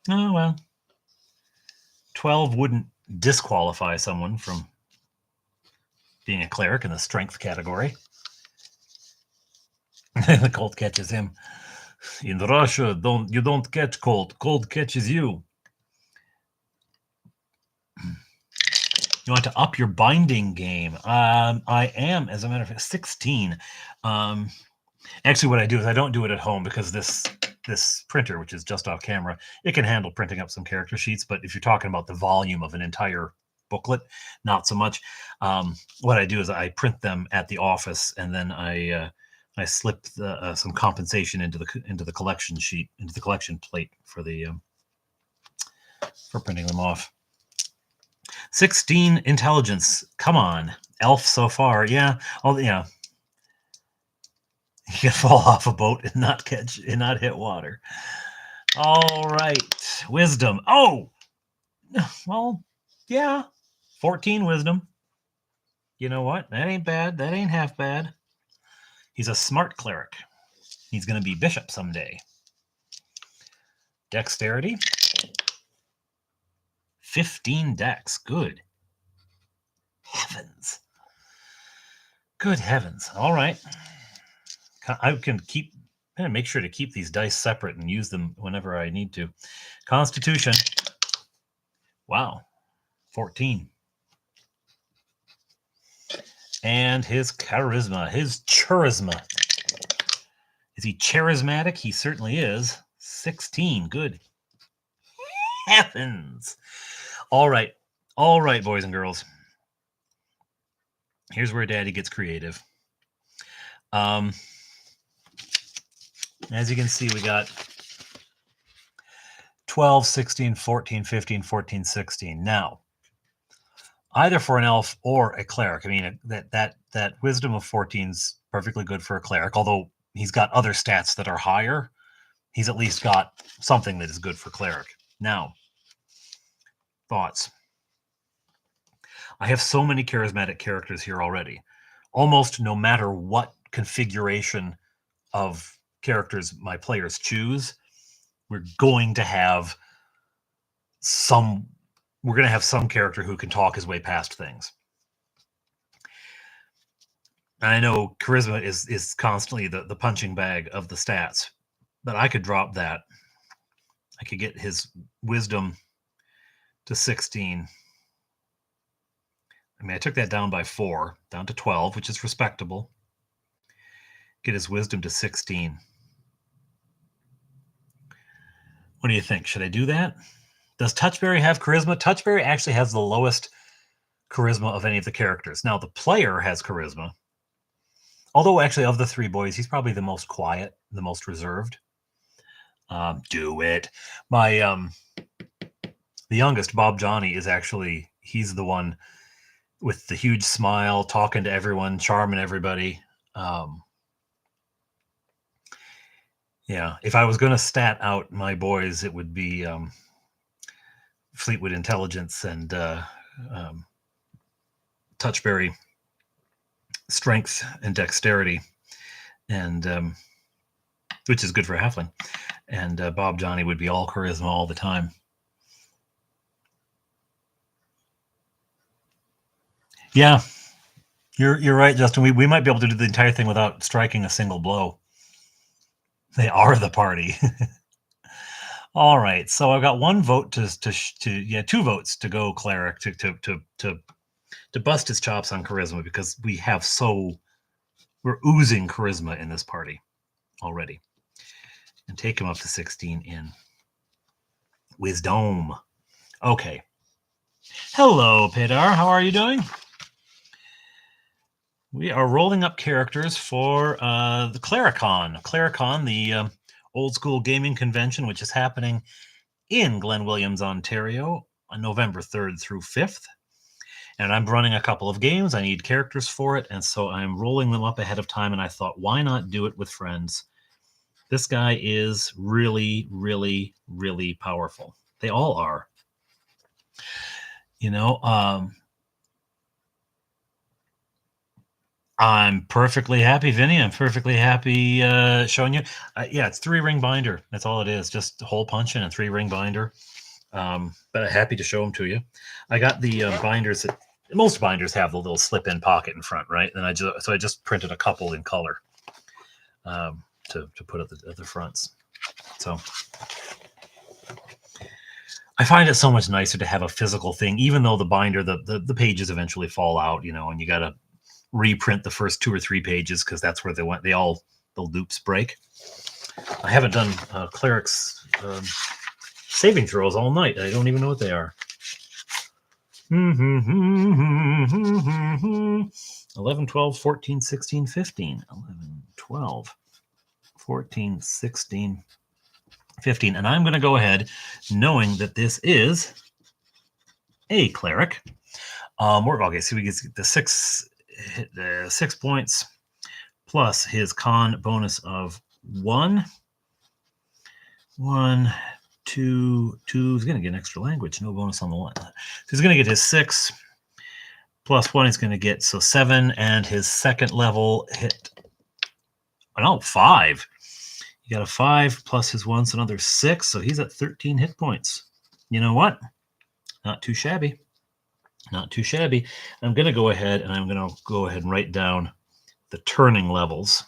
Oh well. 12 wouldn't disqualify someone from being a cleric in the strength category. The Colt catches him. In Russia, you don't catch cold. Cold catches you. You want to up your binding game? I am, as a matter of fact, 16. Actually, what I do is I don't do it at home because this printer, which is just off camera, it can handle printing up some character sheets. But if you're talking about the volume of an entire booklet, not so much. What I do is I print them at the office, and then I slip some compensation into the collection sheet, into the collection plate for printing them off. 16 intelligence. Come on, elf so far. Yeah. Oh, yeah. You can fall off a boat and not hit water. All right. Wisdom. Oh, well, yeah. 14 wisdom. You know what? That ain't bad. That ain't half bad. He's a smart cleric. He's going to be bishop someday. Dexterity. 15 dex. Good heavens. Good heavens. All right. I can make sure to keep these dice separate and use them whenever I need to. Constitution. Wow. 14. And his charisma, his charisma. Is he charismatic? He certainly is. 16. Good heavens. All right. All right, boys and girls. Here's where Daddy gets creative. As you can see, we got 12, 16, 14, 15, 14, 16. Now, either for an elf or a cleric, I mean, that wisdom of 14 is perfectly good for a cleric, although he's got other stats that are higher. He's at least got something that is good for cleric. Now, thoughts. I have so many charismatic characters here already. Almost no matter what configuration of characters my players choose, we're going to have some character who can talk his way past things. I know charisma is constantly the punching bag of the stats, but I could drop that. I could get his wisdom to 16. I mean, I took that down by 4, down to 12, which is respectable. Get his wisdom to 16. What do you think? Should I do that? Does Touchberry have charisma? Touchberry actually has the lowest charisma of any of the characters. Now, the player has charisma. Although, actually, of the 3 boys, he's probably the most quiet, the most reserved. Do it. My the youngest, Bob Johnny, he's the one with the huge smile, talking to everyone, charming everybody. Yeah, if I was going to stat out my boys, it would be Fleetwood Intelligence and Touchberry Strength and Dexterity, and which is good for Halfling. And Bob Johnny would be all charisma all the time. Yeah, you're right, Justin. We might be able to do the entire thing without striking a single blow. They are the party. All right, so I've got 1 vote to 2 votes to go cleric to bust his chops on charisma, because we're oozing charisma in this party already, and take him up to 16 in wisdom. Okay. Hello, Pedar. How are you doing? We are rolling up characters for the CleriCon. CleriCon, the old school gaming convention, which is happening in Glen Williams, Ontario, on November 3rd through 5th. And I'm running a couple of games. I need characters for it, and so I'm rolling them up ahead of time, and I thought, why not do it with friends? This guy is really, really, really powerful. They all are. You know, I'm perfectly happy, Vinny. I'm perfectly happy showing you. Yeah, it's 3-ring binder. That's all it is. Just hole punch and a 3-ring binder. But I'm happy to show them to you. I got the binders that most binders have the little slip-in pocket in front, right? And I just printed a couple in color. to put at the fronts. So I find it so much nicer to have a physical thing, even though the binder, the pages eventually fall out, and you got to reprint the first 2 or 3 pages because that's where the loops break. I haven't done Cleric's saving throws all night. I don't even know what they are. 11, 12, 14, 16, 15. 11, 12, 14, 16, 15. And I'm going to go ahead, knowing that this is a cleric. Okay, so we get the 6 points plus his con bonus of 1. 1, 2, 2. He's going to get an extra language. No bonus on the 1. So he's going to get his 6 plus 1. He's going to get 7, and his second level hit. No, 5. You got a 5 plus his 1, so another 6. So he's at 13 hit points. You know what? Not too shabby. Not too shabby. I'm going to go ahead and write down the turning levels.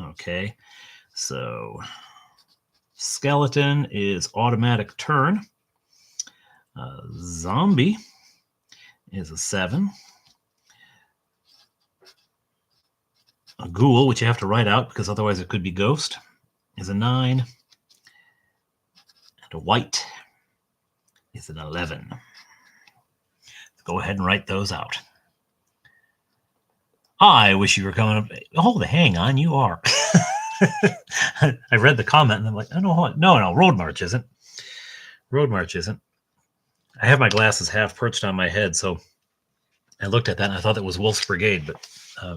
Okay. So skeleton is automatic turn. Zombie is a 7. A ghoul, which you have to write out because otherwise it could be ghost, is a 9. And a white is an 11. Go ahead and write those out. I wish you were coming up. Oh, hang on, you are. I read the comment and I'm like, no, Road March isn't. Road March isn't. I have my glasses half perched on my head, so I looked at that and I thought it was Wolf's Brigade, but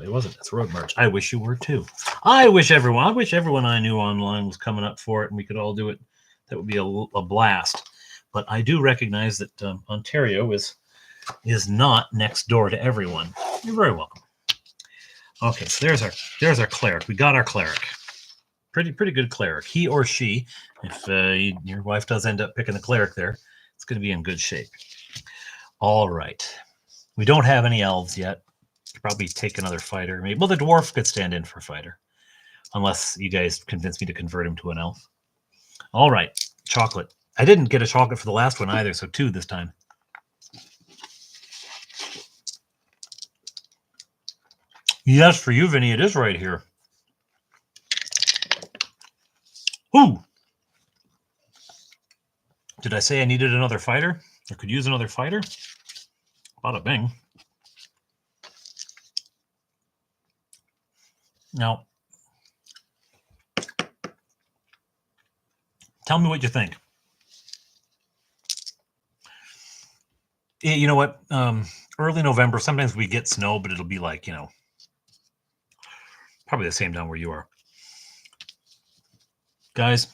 it wasn't. It's Road March. I wish you were too. I wish everyone I knew online was coming up for it and we could all do it. That would be a blast. But I do recognize that Ontario is not next door to everyone. You're very welcome. Okay, so there's our cleric. We got our cleric. Pretty good cleric. He or she, if your wife does end up picking a cleric there, it's going to be in good shape. All right. We don't have any elves yet. Could probably take another fighter. Maybe. Well, the dwarf could stand in for fighter, unless you guys convince me to convert him to an elf. All right, chocolate. I didn't get a chocolate for the last one either, so 2 this time. Yes, for you, Vinny, it is right here. Ooh! Did I say I needed another fighter? I could use another fighter? Bada bing. Now, tell me what you think. You know what? Early November, sometimes we get snow, but it'll be like, probably the same down where you are. Guys,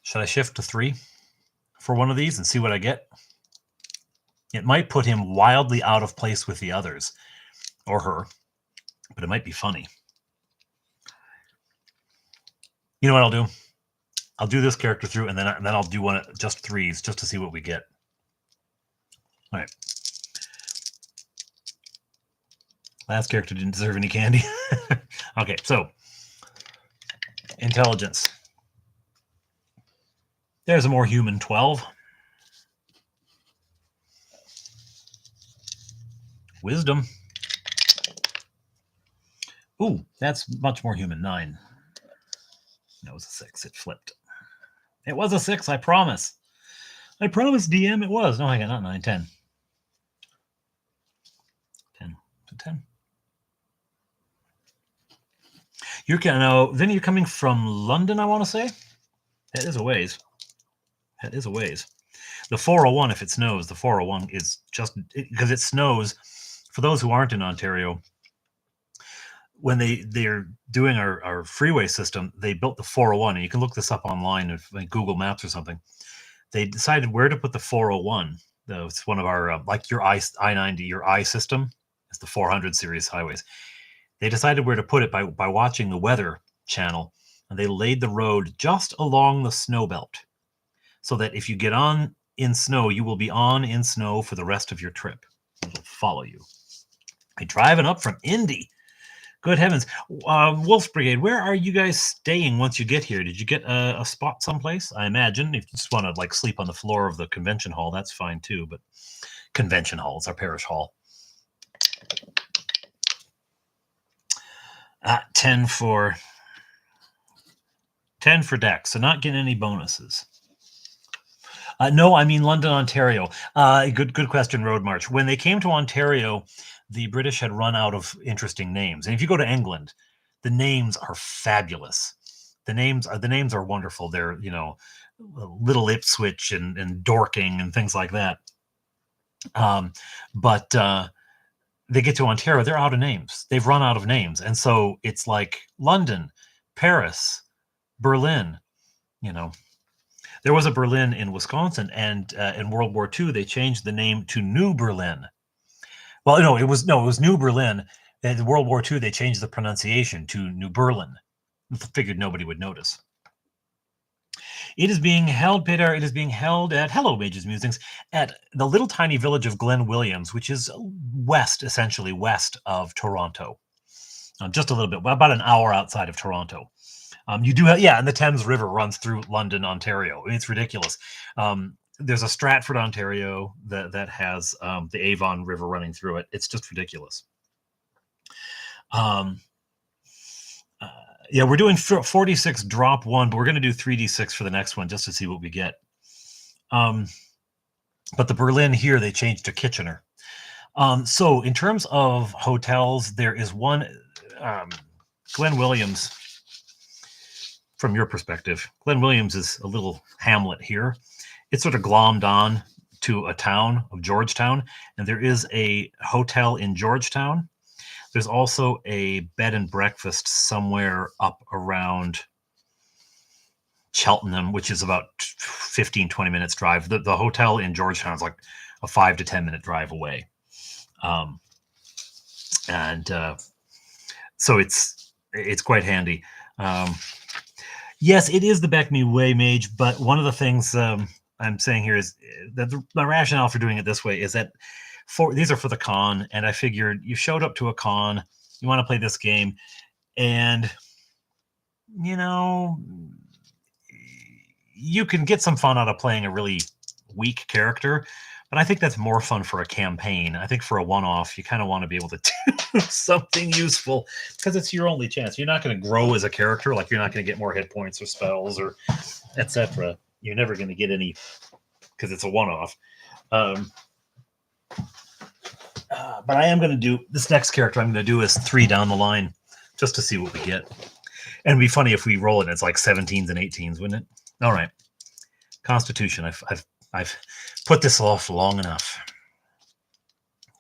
should I shift to 3 for one of these and see what I get? It might put him wildly out of place with the others, or her, but it might be funny. You know what I'll do? I'll do this character through, and then I'll do one at just 3s just to see what we get. All right. Last character didn't deserve any candy. Okay, so intelligence. There's a more human 12. Wisdom. Ooh, that's much more human. 9. That was a 6. It flipped. It was a 6, I promise. I promise, DM, it was. No, hang on, not 9, 10. 10 to 10. Then you're coming from London, I want to say? That is a ways. That is a ways. The 401, if it snows, the 401 is just because it snows. For those who aren't in Ontario, when they're doing our freeway system, they built the 401, and you can look this up online if like Google Maps or something. They decided where to put the 401. It's one of our like your I-90, your I system. It's the 400 series highways. They decided where to put it by watching the Weather Channel, and they laid the road just along the snow belt, so that if you get on in snow, you will be on in snow for the rest of your trip. It will follow you. I'm driving up from Indy. Good heavens. Wolf Brigade, where are you guys staying once you get here? Did you get a spot someplace? I imagine if you just want to like sleep on the floor of the convention hall, that's fine too. But convention hall, it's our parish hall. 10 for deck, so not getting any bonuses. No, I mean London, Ontario. Good question, Road March. When they came to Ontario, the British had run out of interesting names. And if you go to England, the names are fabulous. The names are wonderful. They're, Little Ipswich and Dorking and things like that. But they get to Ontario, they're out of names. They've run out of names. And so it's like London, Paris, Berlin, There was a Berlin in Wisconsin, and in World War II, they changed the name to New Berlin. Well, it was New Berlin. In World War II, they changed the pronunciation to New Berlin. Figured nobody would notice. It is being held, Peter. It is being held at Hello Mages Musings at the little tiny village of Glen Williams, which is essentially west of Toronto, just a little bit, about an hour outside of Toronto. You do have, and the Thames River runs through London, Ontario. It's ridiculous. There's a Stratford, Ontario that has the Avon River running through it. It's just ridiculous. We're doing 46 drop 1, but we're going to do 3d6 for the next one just to see what we get. But the Berlin here, they changed to Kitchener. So in terms of hotels, there is one, Glen Williams. From your perspective, Glen Williams is a little hamlet here. It's sort of glommed on to a town of Georgetown, and there is a hotel in Georgetown. There's also a bed and breakfast somewhere up around Cheltenham, which is about 15, 20 minutes drive. The hotel in Georgetown is like a 5 to 10 minute drive away. So it's quite handy. Yes, it is the BECMI way, Mage, but one of the things I'm saying here is that the rationale for doing it this way is that these are for the con, and I figured you showed up to a con, you want to play this game, and, you can get some fun out of playing a really weak character, but I think that's more fun for a campaign. I think for a one-off, you kind of want to be able to do something useful because it's your only chance. You're not going to grow as a character. Like, you're not going to get more hit points or spells or etc. You're never going to get any because it's a one-off. But I am going to do this next character. I'm going to do is 3 down the line just to see what we get. And it'd be funny if we roll it and it's like 17s and 18s, wouldn't it? All right. Constitution. I've put this off long enough.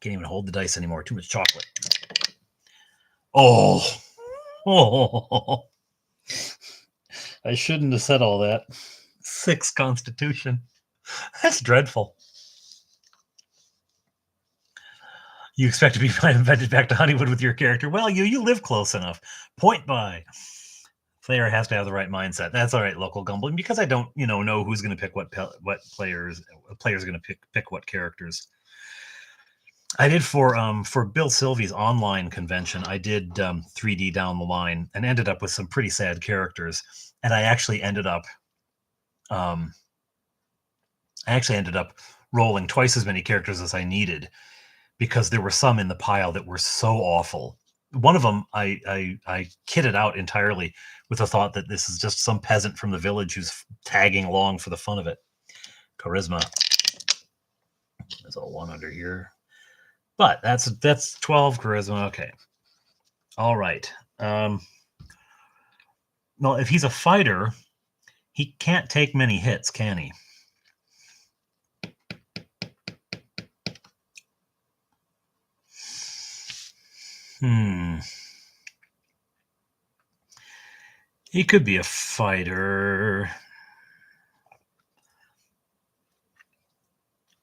Can't even hold the dice anymore. Too much chocolate. Oh. I shouldn't have said all that. 6 Constitution. That's dreadful. You expect to be invited back to Honeywood with your character. Well, you live close enough. Point by. Player has to have the right mindset. That's all right, local gumbling, because I don't, know who's going to pick what players are going to pick what characters. I did for Bill Sylvie's online convention. I did 3D down the line and ended up with some pretty sad characters. And I actually ended up, rolling twice as many characters as I needed because there were some in the pile that were so awful. One of them I kitted out entirely with the thought that this is just some peasant from the village who's tagging along for the fun of it. Charisma. There's a 1 under here. But that's 12 charisma. Okay. All right. Well, if he's a fighter, he can't take many hits, can he? He could be a fighter.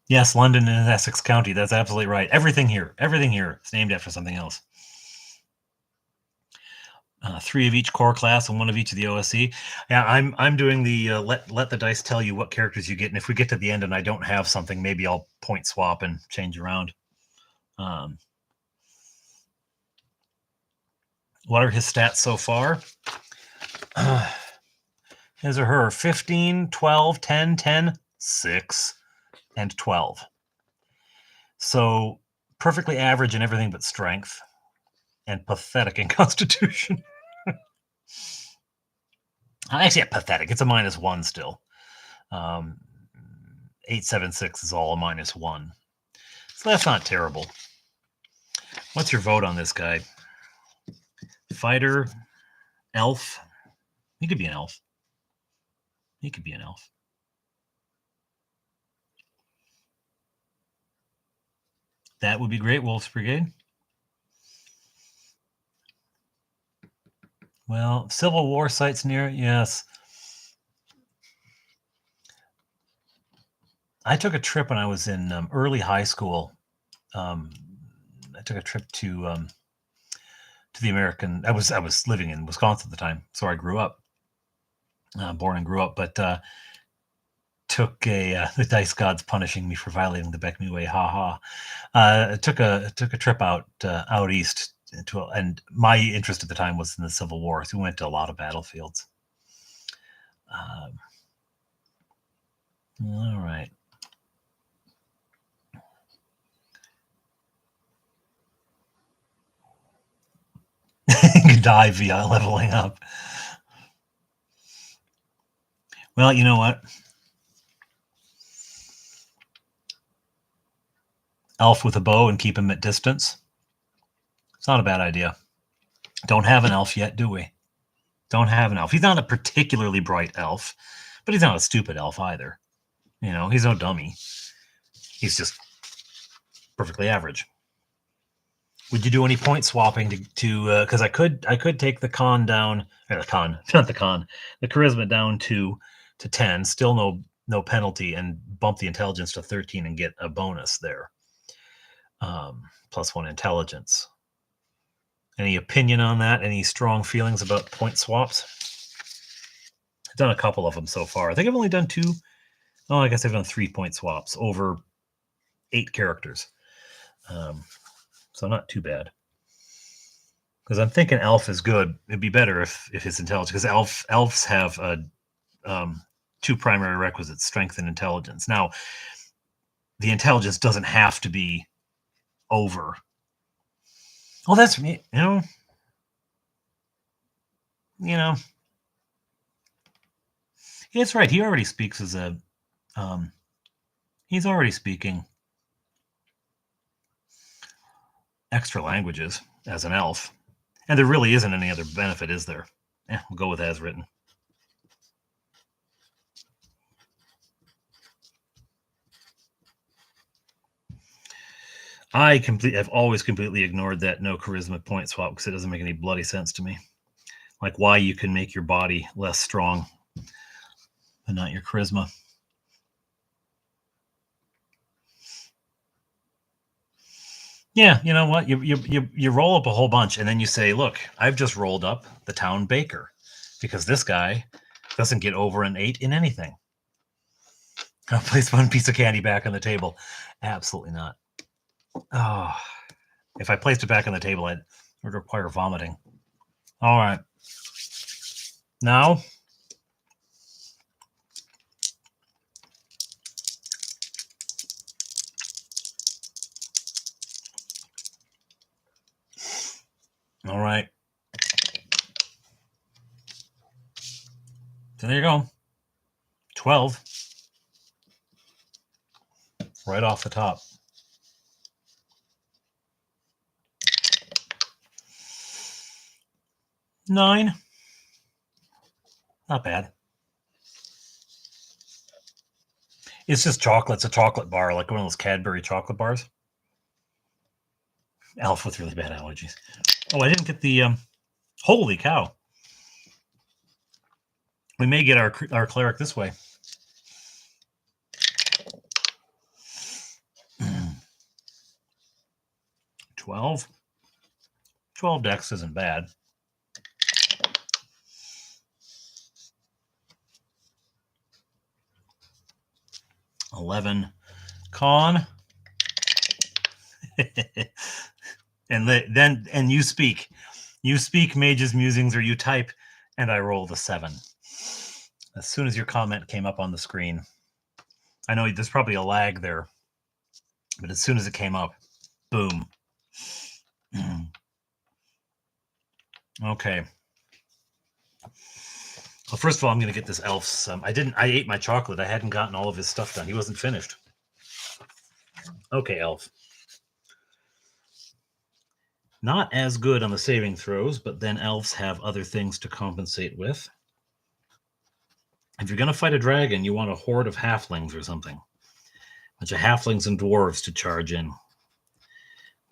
Yes, London and Essex County. That's absolutely right. Everything here is named after something else. 3 of each core class and 1 of each of the OSC. Yeah, I'm doing the let the dice tell you what characters you get, and if we get to the end and I don't have something, maybe I'll point swap and change around. What are his stats so far? His or her 15, 12, 10, 10, 6, and 12. So perfectly average in everything but strength and pathetic in constitution. Actually, pathetic. It's a -1 still. 876 is all a -1. So that's not terrible. What's your vote on this guy? Fighter, elf. He could be an elf. He could be an elf. That would be great, Wolf's Brigade. Well, Civil War sites near it, yes. I took a trip when I was in early high school. I took a trip to the American. I was living in Wisconsin at the time, so I grew up, born and grew up. But took the dice gods punishing me for violating the BECMI way. Ha ha. Took a trip out east and my interest at the time was in the Civil War. So we went to a lot of battlefields. All right. Die via leveling up. Well, you know what? Elf with a bow and keep him at distance. It's not a bad idea. Don't have an elf yet, do we? Don't have an elf. He's not a particularly bright elf, but he's not a stupid elf either. You know, he's no dummy. He's just perfectly average. Would you do any point swapping to because I could take the con down, or the charisma down to 10, still no penalty, and bump the intelligence to 13 and get a bonus there. +1 intelligence. Any opinion on that? Any strong feelings about point swaps? I've done a couple of them so far. I think I've only done 2. Oh, I guess I've done 3 point swaps over 8 characters. So not too bad. Because I'm thinking elf is good. It'd be better if his intelligence, because elves have 2 primary requisites, strength and intelligence. Now, the intelligence doesn't have to be over. Well, that's me. You know. It's right. He already speaks as a. He's already speaking extra languages as an elf, and there really isn't any other benefit, is there? We'll go with as written. I've always completely ignored that no charisma point swap because it doesn't make any bloody sense to me. Like why you can make your body less strong, but not your charisma. Yeah, you know what? You roll up a whole bunch, and then you say, "Look, I've just rolled up the town baker because this guy doesn't get over an 8 in anything." I'll place 1 piece of candy back on the table. Absolutely not. Oh, if I placed it back on the table, it would require vomiting. All right. Now, all right. So there you go. 12. Right off the top. $9. Not bad. It's just chocolate. It's a chocolate bar, like one of those Cadbury chocolate bars. Elf with really bad allergies. Oh, I didn't get the... holy cow. We may get our cleric this way. 12. 12 dex isn't bad. $11 con. And then you speak. You speak Mage's Musings, or you type, and I roll the 7. As soon as your comment came up on the screen. I know there's probably a lag there, but as soon as it came up, boom. Okay. Well, first of all, I'm going to get this elf's. I ate my chocolate. I hadn't gotten all of his stuff done. He wasn't finished. Okay, elf. Not as good on the saving throws, but then elves have other things to compensate with. If you're going to fight a dragon, you want a horde of halflings or something. A bunch of halflings and dwarves to charge in.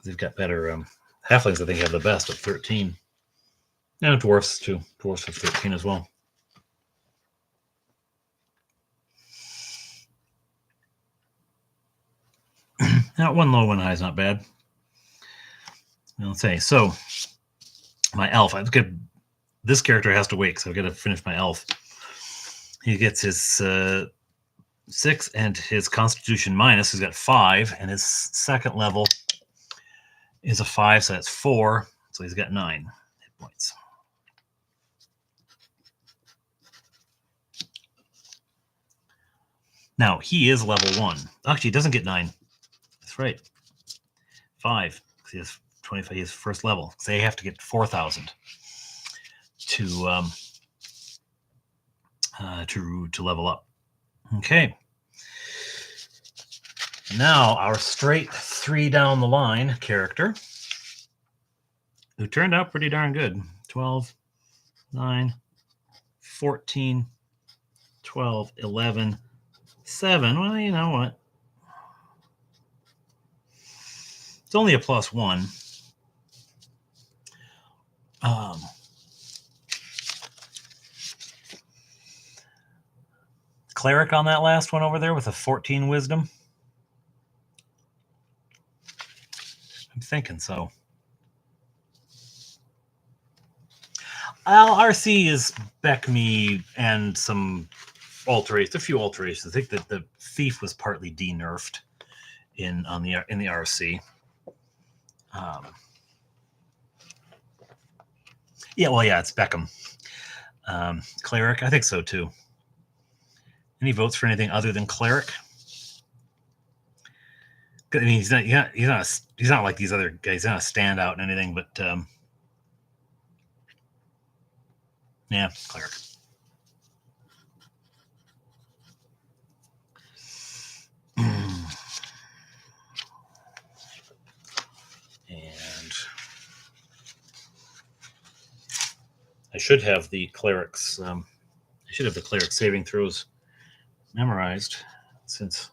They've got better... halflings, I think, have the best at 13. And dwarfs, too. Dwarfs have 13 as well. Now, one low, one high is not bad. Let's say, so my elf, I've got, this character has to wait, because I've got to finish my elf. He gets his 6 and his constitution minus. He's got 5, and his second level is a 5, so that's 4. So he's got 9 hit points. Now, he is level 1. Actually, he doesn't get 9. That's right. 5. Because he has 25. He is first level. So they have to get 4,000 to level up. Okay. Now, our straight 3 down the line character, who turned out pretty darn good. 12, 9, 14, 12, 11, 7. Well, you know what? It's only a +1. Cleric on that last one over there with a 14 wisdom. I'm thinking so. RC is BECMI and some alterations, a few alterations. I think that the thief was partly de-nerfed in the RC. Yeah, well, yeah, it's Beckham. Cleric, I think so too. Any votes for anything other than Cleric? I mean, he's not like these other guys. He's not a standout in anything, but yeah, Cleric. And I should have the Cleric's. I should have the Cleric saving throws memorized, since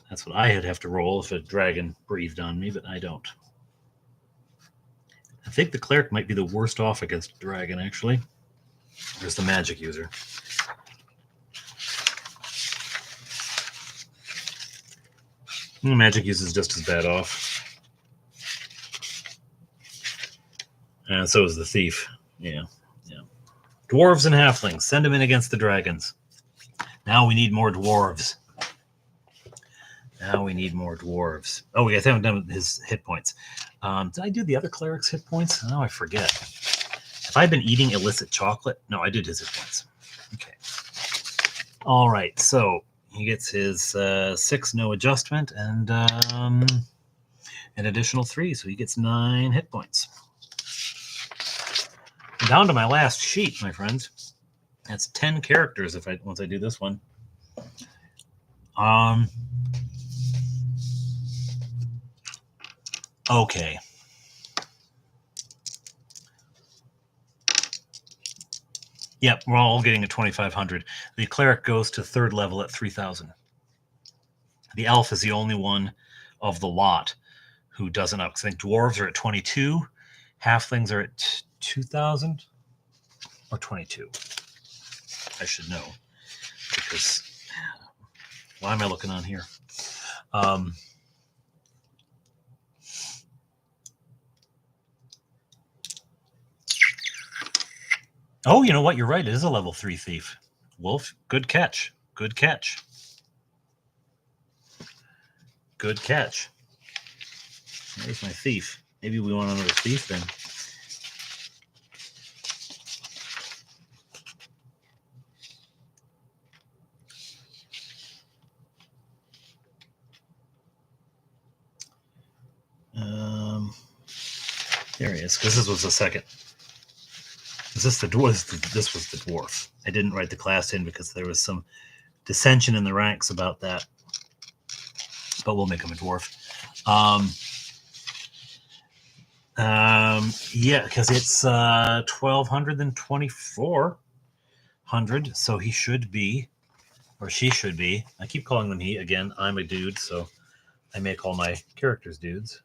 that's what I'd have to roll if a dragon breathed on me, but I don't. I think the Cleric might be the worst off against a dragon, actually. There's the magic user. The magic user is just as bad off. And so is the thief. Yeah. Dwarves and halflings. Send them in against the dragons. Now we need more dwarves. Oh, we haven't done his hit points. Did I do the other cleric's hit points? Oh, I forget. Have I been eating illicit chocolate? No, I did his hit points. Okay. All right. So he gets his 6, no adjustment, and an additional 3. So he gets 9 hit points. Down to my last sheet, my friends. That's 10 characters once I do this one. Okay. Yep, we're all getting a 2,500. The cleric goes to 3rd level at 3,000. The elf is the only one of the lot who doesn't up. I think dwarves are at 22, halflings are at 2,000 or 22. I should know, because why am I looking on here? Oh, you know what? You're right. It is a level 3 thief. Wolf, good catch. Good catch. Good catch. There's my thief. Maybe we want another thief then. There he is, because this was the second. This was the dwarf. I didn't write the class in because there was some dissension in the ranks about that. But we'll make him a dwarf. Yeah, because it's 1,200 and 2,400, so he should be, or she should be. I keep calling them he. Again, I'm a dude, so I make all my characters dudes.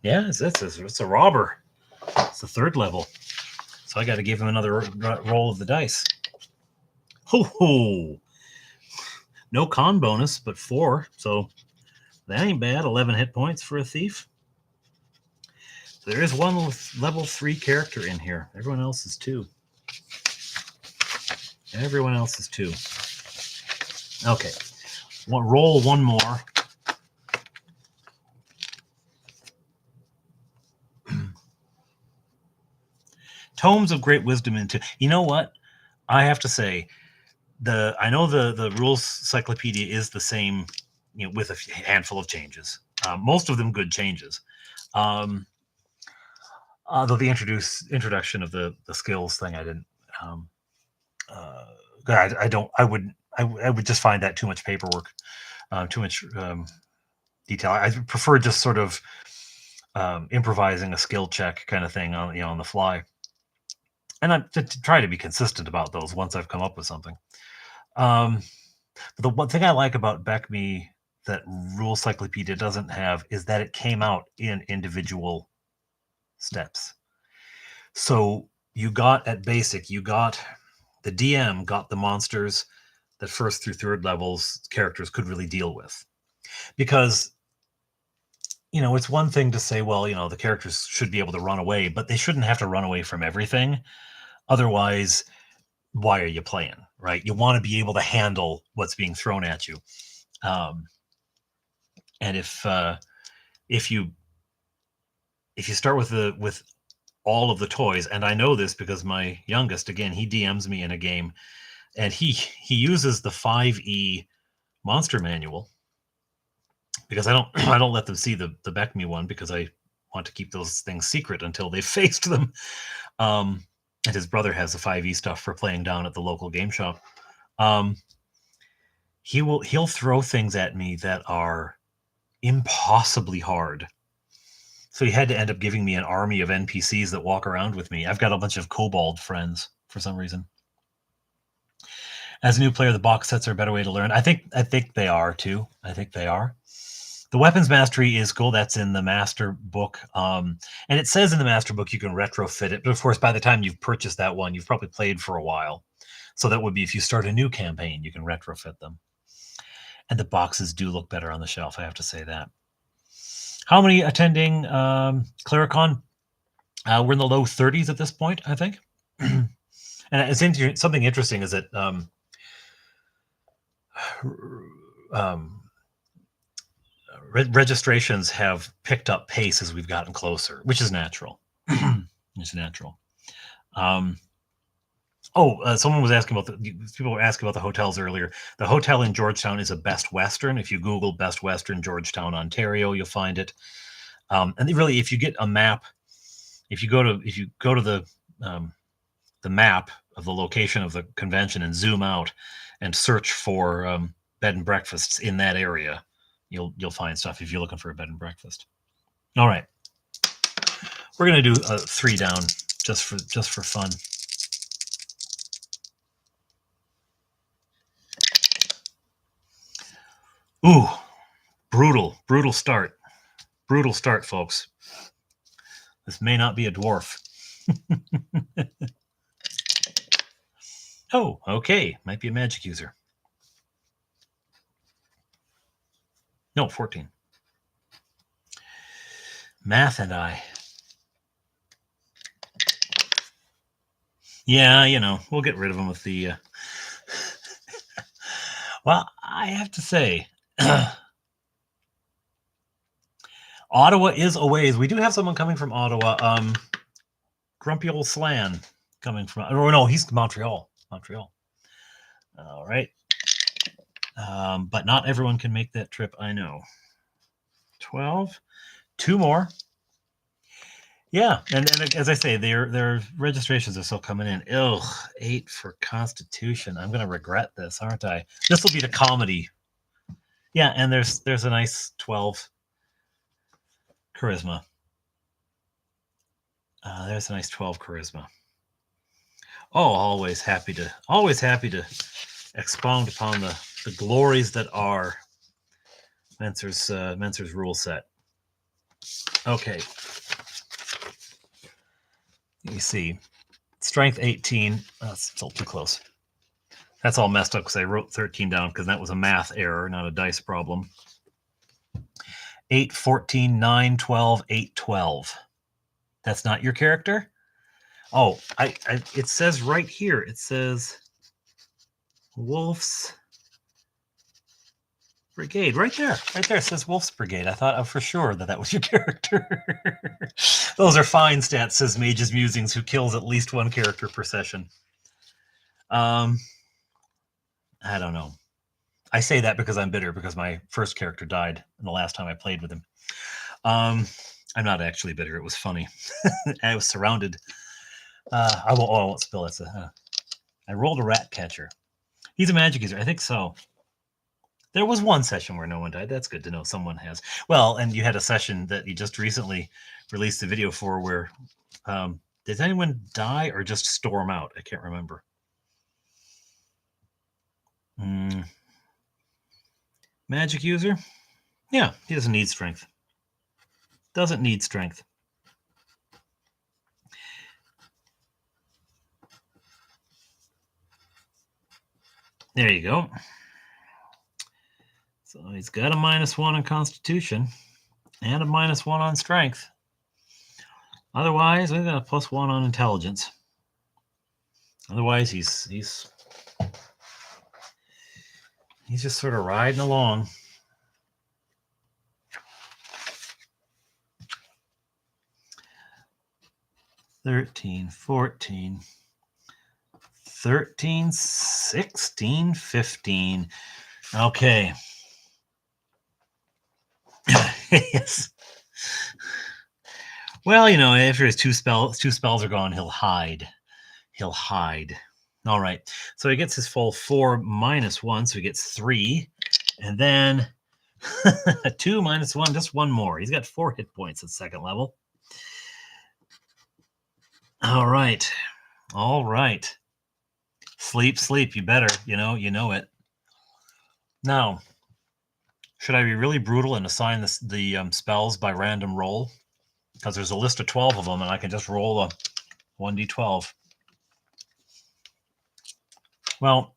Yeah, it's a robber. It's the 3rd level. So I got to give him another roll of the dice. Ho ho! No con bonus, but 4. So that ain't bad. 11 hit points for a thief. So there is one level 3 character in here. Everyone else is 2. Everyone else is 2. Okay. Roll one more. Tomes of Great Wisdom into. You know what? I have to say, I know the rules cyclopedia is the same, with a handful of changes. Most of them good changes. Though the introduction of the skills thing, I didn't. I would just find that too much paperwork, too much detail. I prefer just sort of improvising a skill check kind of thing on the fly. And I to try to be consistent about those once I've come up with something. But the one thing I like about BECMI that Rule Cyclopedia doesn't have is that it came out in individual steps. So you got at basic, the DM got the monsters that 1st through 3rd levels characters could really deal with. Because, it's one thing to say, well, the characters should be able to run away, but they shouldn't have to run away from everything. Otherwise, why are you playing, right? You want to be able to handle what's being thrown at you. And if you start with all of the toys, and I know this because my youngest, again, he DMs me in a game, and he uses the 5e monster manual, because I don't let them see the BECMI one, because I want to keep those things secret until they've faced them. And his brother has the 5e stuff for playing down at the local game shop. He'll throw things at me that are impossibly hard. So he had to end up giving me an army of NPCs that walk around with me. I've got a bunch of kobold friends for some reason. As a new player, the box sets are a better way to learn. I think they are too. I think they are. The weapons mastery is cool. That's in the master book. And it says in the master book you can retrofit it. But of course, by the time you've purchased that one, you've probably played for a while. So that would be if you start a new campaign, you can retrofit them. And the boxes do look better on the shelf, I have to say that. How many attending CleriCon? We're in the low 30s at this point, I think. And it's something interesting is that registrations have picked up pace as we've gotten closer, which is natural. It's natural. Someone was asking about people were asking about the hotels earlier. The hotel in Georgetown is a Best Western. If you Google Best Western Georgetown, Ontario, you'll find it. And really, if you get a map, if you go to the map of the location of the convention and zoom out and search for bed and breakfasts in that area, you'll find stuff if you're looking for a bed and breakfast. All right, we're gonna do a 3 down just for fun. Ooh, brutal start. Brutal start, folks. This may not be a dwarf. Oh, okay. Might be a magic user. No, 14. Math and I. Yeah, we'll get rid of them with the... Well, I have to say... Ottawa is a ways. We do have someone coming from Ottawa. Grumpy old Slan coming from... Oh, no, he's Montreal. All right. But not everyone can make that trip, I know. 12. 2 more. Yeah, and as I say, their registrations are still coming in. Ugh, 8 for Constitution. I'm going to regret this, aren't I? This will be the comedy. Yeah, and there's a nice 12 charisma. There's a nice 12 charisma. Oh, always happy to expound upon the glories that are Menser's rule set. Okay. You see, strength 18. That's still too close. That's all messed up because I wrote 13 down because that was a math error, not a dice problem. 8, 14, 9, 12, 8, 12. That's not your character? Oh, it says right here, it says Wolf's Brigade. Right there it says Wolf's Brigade. I thought for sure that was your character. Those are fine stats, says Mage's Musings, who kills at least one character per session. I don't know. I say that because I'm bitter because my first character died the last time I played with him. I'm not actually bitter. It was funny. I was surrounded. I won't spill it. I rolled a rat catcher. He's a magic user. I think so. There was one session where no one died. That's good to know someone has. Well, and you had a session that you just recently released a video for where did anyone die or just storm out? I can't remember. Magic user? Yeah, he doesn't need strength. Doesn't need strength. There you go. So he's got a -1 on Constitution and a -1 on Strength. Otherwise, we've got a +1 on Intelligence. Otherwise, he's just sort of riding along. $13, $14, $13, $16, $15. Okay. Yes. Well, after his two spells are gone, he'll hide. All right. So he gets his full 4 -1, so he gets 3. And then 2 -1, just one more. He's got 4 hit points at second level. All right. Sleep. You better. You know it. Now, should I be really brutal and assign the spells by random roll? Because there's a list of 12 of them, and I can just roll a 1d12. Well,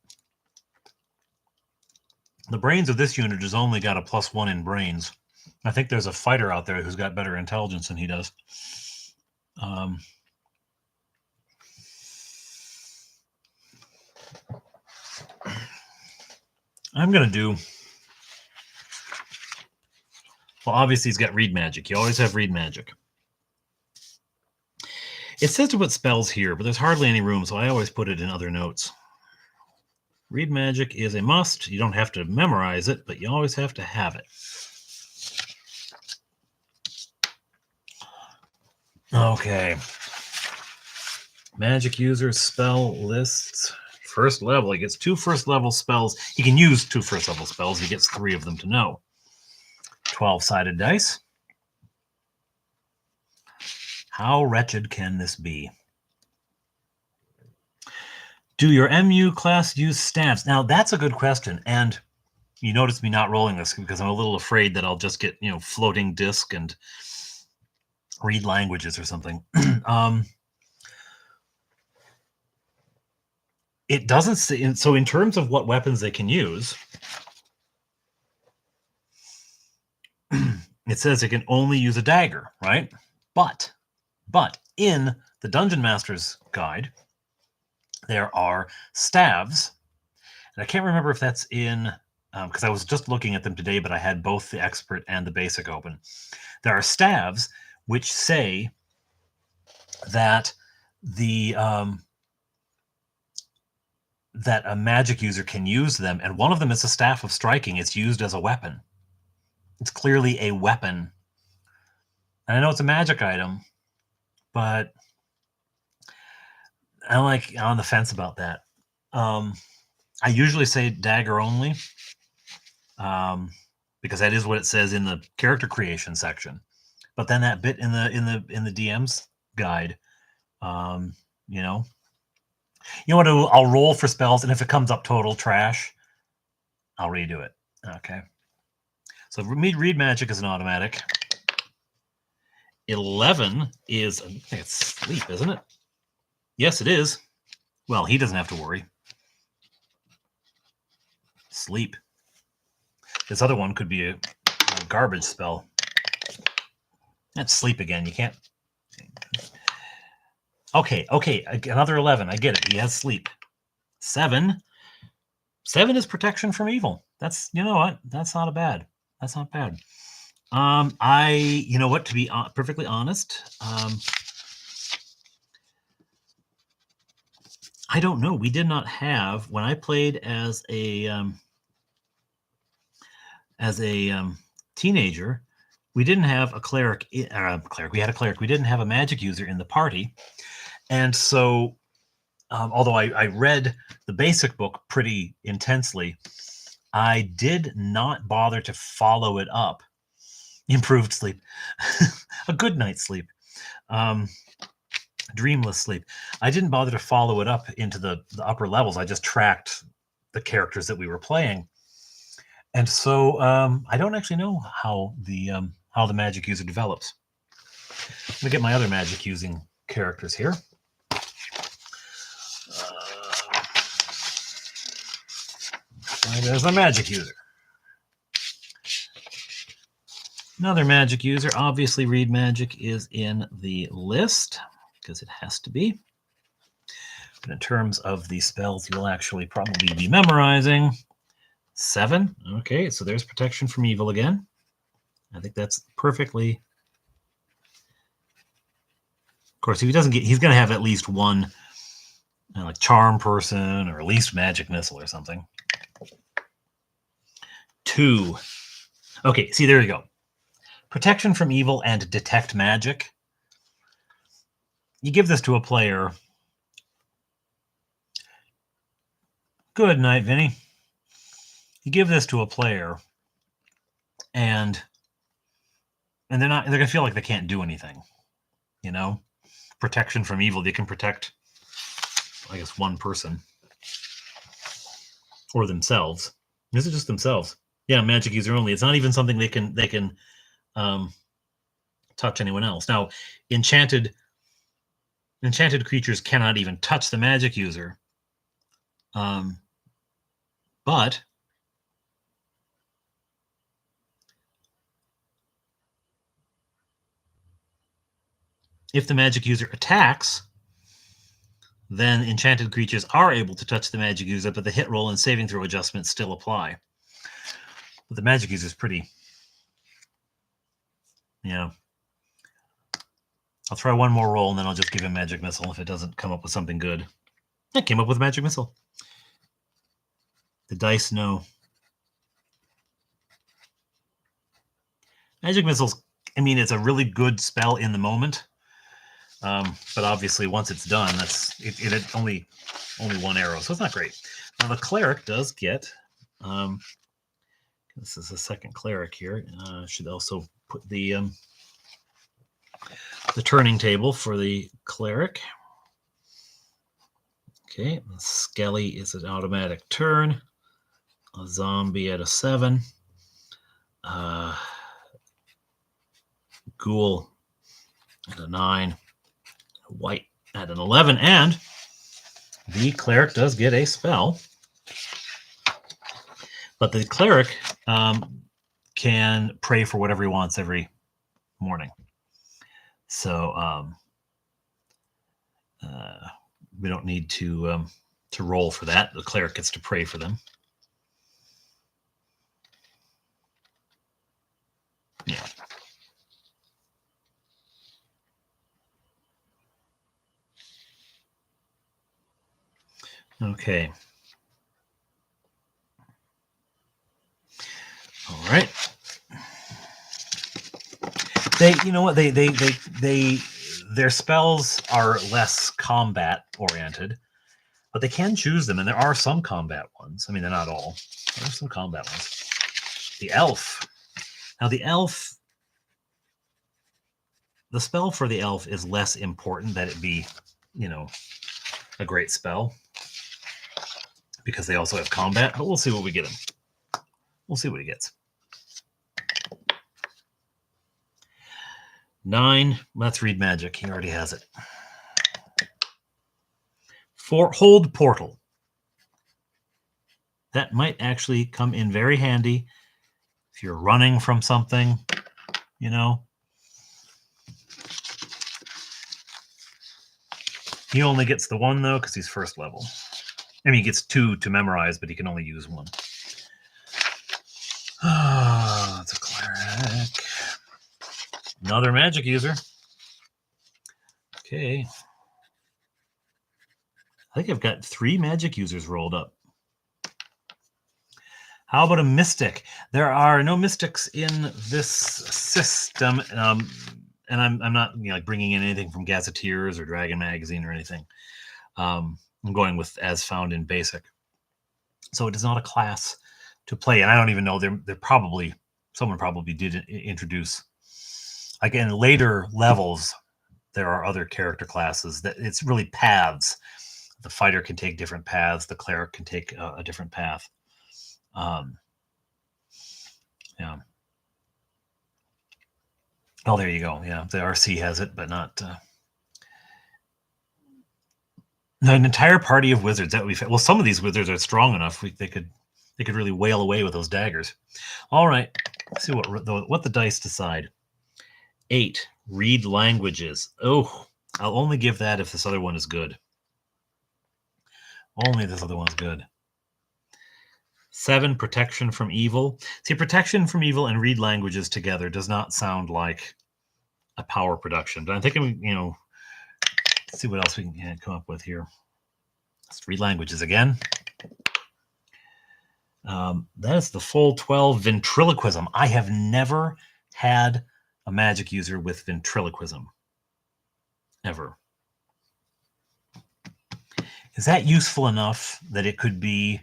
the brains of this unit has only got a +1 in brains. I think there's a fighter out there who's got better intelligence than he does. I'm going to do... Well, obviously he's got read magic. You always have read magic. It says to put spells here, but there's hardly any room, so I always put it in other notes. Read magic is a must. You don't have to memorize it, but you always have to have it. Okay. Magic user spell lists. First level. He gets 2 first level spells. He can use 2 first level spells. He gets 3 of them to know. 12-sided dice. How wretched can this be? Do your MU class use stabs? Now, that's a good question. And you notice me not rolling this because I'm a little afraid that I'll just get, floating disc and read languages or something. It doesn't say. So in terms of what weapons they can use, it says it can only use a dagger, right? But in the Dungeon Master's Guide, there are staves. And I can't remember if that's in, because I was just looking at them today, but I had both the expert and the basic open. There are staves which say that that a magic user can use them, and one of them is a staff of striking. It's used as a weapon. It's clearly a weapon. And I know it's a magic item, but I'm like on the fence about that. I usually say dagger only, because that is what it says in the character creation section. But then that bit in the DM's guide, you know what? I'll roll for spells, and if it comes up total trash, I'll redo it. Okay. So read magic is an automatic. 11 is, I think it's sleep, isn't it? Yes, it is. Well, he doesn't have to worry. Sleep. This other one could be a garbage spell. That's sleep again. You can't. Okay. Another 11. I get it. He has sleep. 7. 7 is protection from evil. That's, you know what? That's not bad. That's not bad. You know what? To be perfectly honest, I don't know. We did not have, when I played as a teenager, we didn't have a cleric. We had a cleric. We didn't have a magic user in the party, and so although I read the basic book pretty intensely, I did not bother to follow it up. Improved sleep, a good night's sleep, dreamless sleep. I didn't bother to follow it up into the upper levels. I just tracked the characters that we were playing. And so I don't actually know how the magic user develops. Let me get my other magic using characters here. There's my magic user. Another magic user. Obviously, read magic is in the list because it has to be. But in terms of the spells you'll actually probably be memorizing, 7. Okay, so there's protection from evil again. I think that's perfectly. Of course, if he doesn't get, he's going to have at least one, like charm person or at least magic missile or something. 2. Okay, see, there you go. Protection from evil and detect magic. You give this to a player. Good night, Vinny. You give this to a player, and they're going to feel like they can't do anything. You know, protection from evil. They can protect, I guess, one person or themselves. This is just themselves. Yeah, magic user only. It's not even something they can touch anyone else. Now, enchanted creatures cannot even touch the magic user. But if the magic user attacks, then enchanted creatures are able to touch the magic user, but the hit roll and saving throw adjustments still apply. But the magic user is pretty. Yeah. I'll try one more roll, and then I'll just give him magic missile if it doesn't come up with something good. I came up with magic missile. The dice know. Magic missiles, I mean, it's a really good spell in the moment. But obviously, once it's done, that's it only one arrow, so it's not great. Now the cleric does get. This is the second cleric here. Should also put the turning table for the cleric. Okay, Skelly is an automatic turn. A zombie at a 7. Ghoul at a 9. White at an 11, and the cleric does get a spell. But the cleric can pray for whatever he wants every morning. So we don't need to roll for that. The cleric gets to pray for them. Yeah. Okay. All right. you know what, their spells are less combat oriented, but they can choose them, and there are some combat ones. I mean, they're not all. There are some combat ones. The elf. Now, the elf, the spell for the elf is less important that it be, you know, a great spell, because they also have combat, but we'll see what we get him. We'll see what he gets. 9, let's read magic. He already has it. 4, hold portal. That might actually come in very handy if you're running from something, you know. He only gets the 1, though, because he's first level. I mean, he gets 2 to memorize, but he can only use 1. Ah, it's a cleric. Another magic user. Okay. I think I've got 3 magic users rolled up. How about a mystic? There are no mystics in this system, and I'm not, you know, like bringing in anything from Gazetteers or Dragon Magazine or anything. I'm going with as found in Basic. So it is not a class to play, and I don't even know. They're probably, someone probably did introduce, like in later levels, there are other character classes that it's really paths. The fighter can take different paths. The cleric can take a different path. Yeah. Oh, there you go. Yeah, the RC has it, but not an entire party of wizards that we. Well, some of these wizards are strong enough. They could really wail away with those daggers. All right, let's see what the dice decide. 8, read languages. Oh, I'll only give that if this other one is good. Only if this other one's good. 7, protection from evil. See, protection from evil and read languages together does not sound like a power production. But I'm thinking, you know, let's see what else we can come up with here. Let's read languages again. That is the full 12. Ventriloquism. I have never had a magic user with ventriloquism. Ever. Is that useful enough that it could be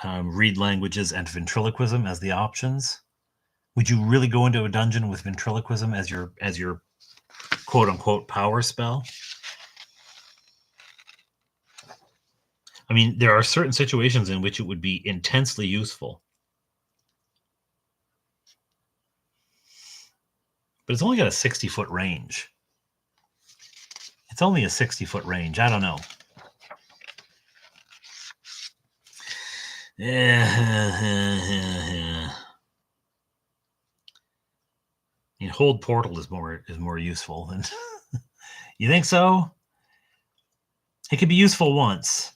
read languages and ventriloquism as the options? Would you really go into a dungeon with ventriloquism as your quote unquote power spell? I mean, there are certain situations in which it would be intensely useful. But it's only got a 60-foot range. It's only a 60-foot range. I don't know. I mean, hold portal is more useful than you think so? It could be useful once.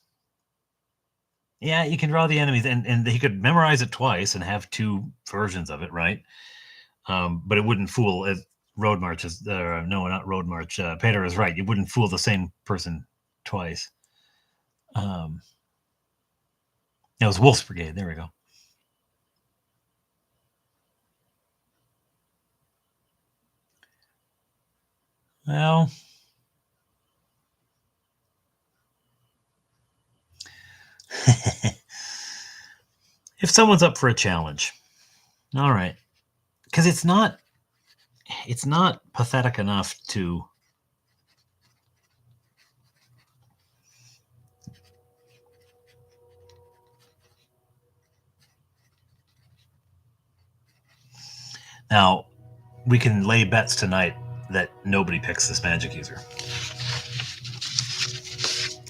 Yeah, you can draw the enemies, and he could memorize it twice and have 2 versions of it, right? But it wouldn't fool, as Road March is, no, not Road March. Peter is right. You wouldn't fool the same person twice. It was Wolf's Brigade. There we go. Well, if someone's up for a challenge, all right, because it's not pathetic enough to now. We can lay bets tonight that nobody picks this magic user,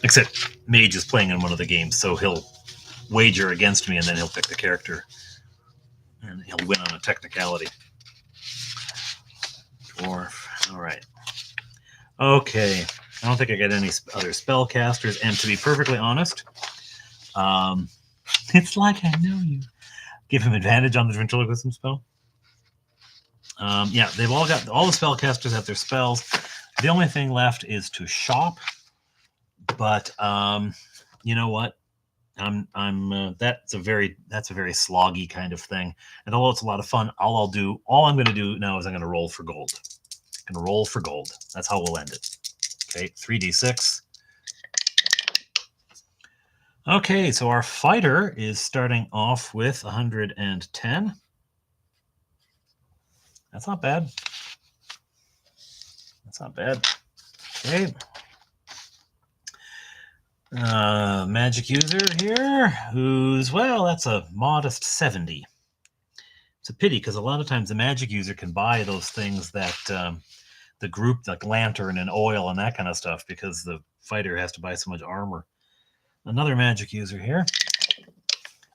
except Mage is playing in one of the games, so he'll wager against me, and then he'll pick the character, and he'll win on a technicality. Dwarf. All right. Okay. I don't think I got any other spellcasters, and to be perfectly honest, it's like I know you. Give him advantage on the ventriloquism spell. Yeah, they've all the spellcasters have their spells. The only thing left is to shop, but you know what? That's a very sloggy kind of thing. And although it's a lot of fun, all I'm going to do now is I'm going to roll for gold. I'm going to roll for gold. That's how we'll end it. Okay, 3d6. Okay, so our fighter is starting off with 110. That's not bad. That's not bad. Okay. Magic user here, that's a modest 70. It's a pity because a lot of times the magic user can buy those things that the group, like lantern and oil and that kind of stuff, because the fighter has to buy so much armor. Another magic user here.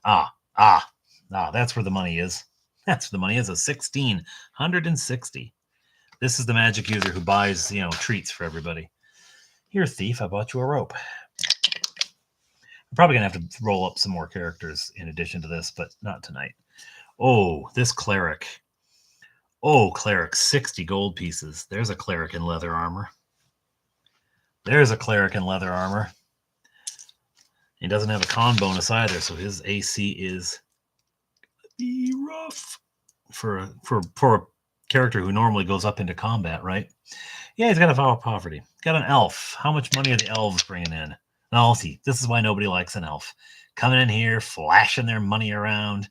That's where the money is. That's where the money is, a 16, 160. This is the magic user who buys, treats for everybody. Here, thief, I bought you a rope. I'm probably going to have to roll up some more characters in addition to this, but not tonight. Oh, this cleric. Oh, cleric, 60 gold pieces. There's a cleric in leather armor. There's a cleric in leather armor. He doesn't have a con bonus either, so his AC is rough for a character who normally goes up into combat, right? Yeah, he's got a vow of poverty. Got an elf. How much money are the elves bringing in? Now, see, this is why nobody likes an elf. Coming in here, flashing their money around.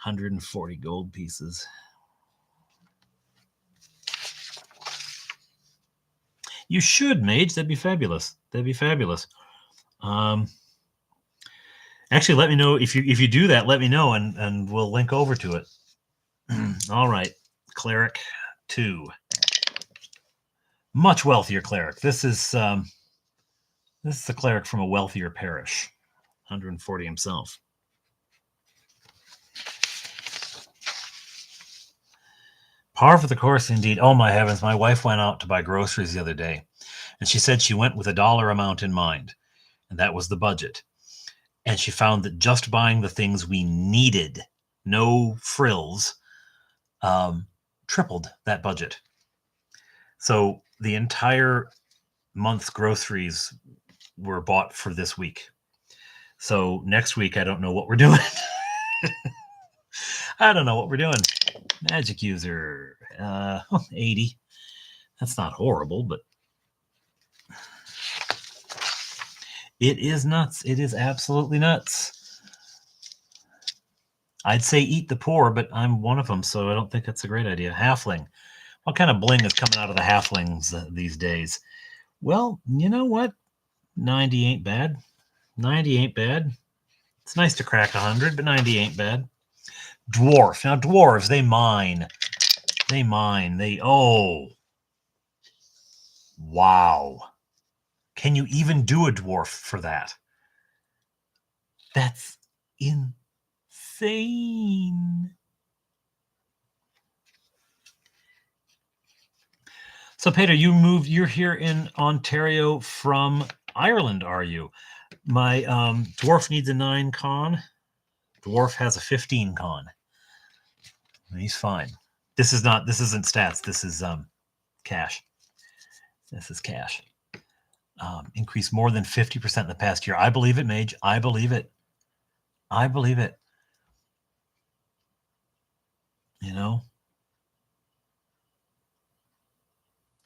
140 gold pieces. You should, mage. That'd be fabulous. That'd be fabulous. Actually, let me know if you do that. Let me know, and we'll link over to it. All right, cleric 2. Much wealthier cleric. This is a cleric from a wealthier parish. 140 himself. Par for the course, indeed. Oh, my heavens. My wife went out to buy groceries the other day, and she said she went with a dollar amount in mind, and that was the budget. And she found that just buying the things we needed, no frills, tripled that budget. So the entire month's groceries were bought for this week. So next week, I don't know what we're doing. I don't know what we're doing. Magic user, 80. That's not horrible, but it is nuts. It is absolutely nuts. I'd say eat the poor, but I'm one of them, so I don't think that's a great idea. Halfling. What kind of bling is coming out of the halflings these days? Well, you know what? 90 ain't bad. 90 ain't bad. It's nice to crack 100, but 90 ain't bad. Dwarf. Now, dwarves, they mine. Wow. Can you even do a dwarf for that? That's insane. So, Peter, you're here in Ontario from Ireland, are you? My dwarf needs a 9 con. Dwarf has a 15 con. He's fine. This isn't stats. This is cash. This is cash. Increased more than 50% in the past year. I believe it, mage. I believe it.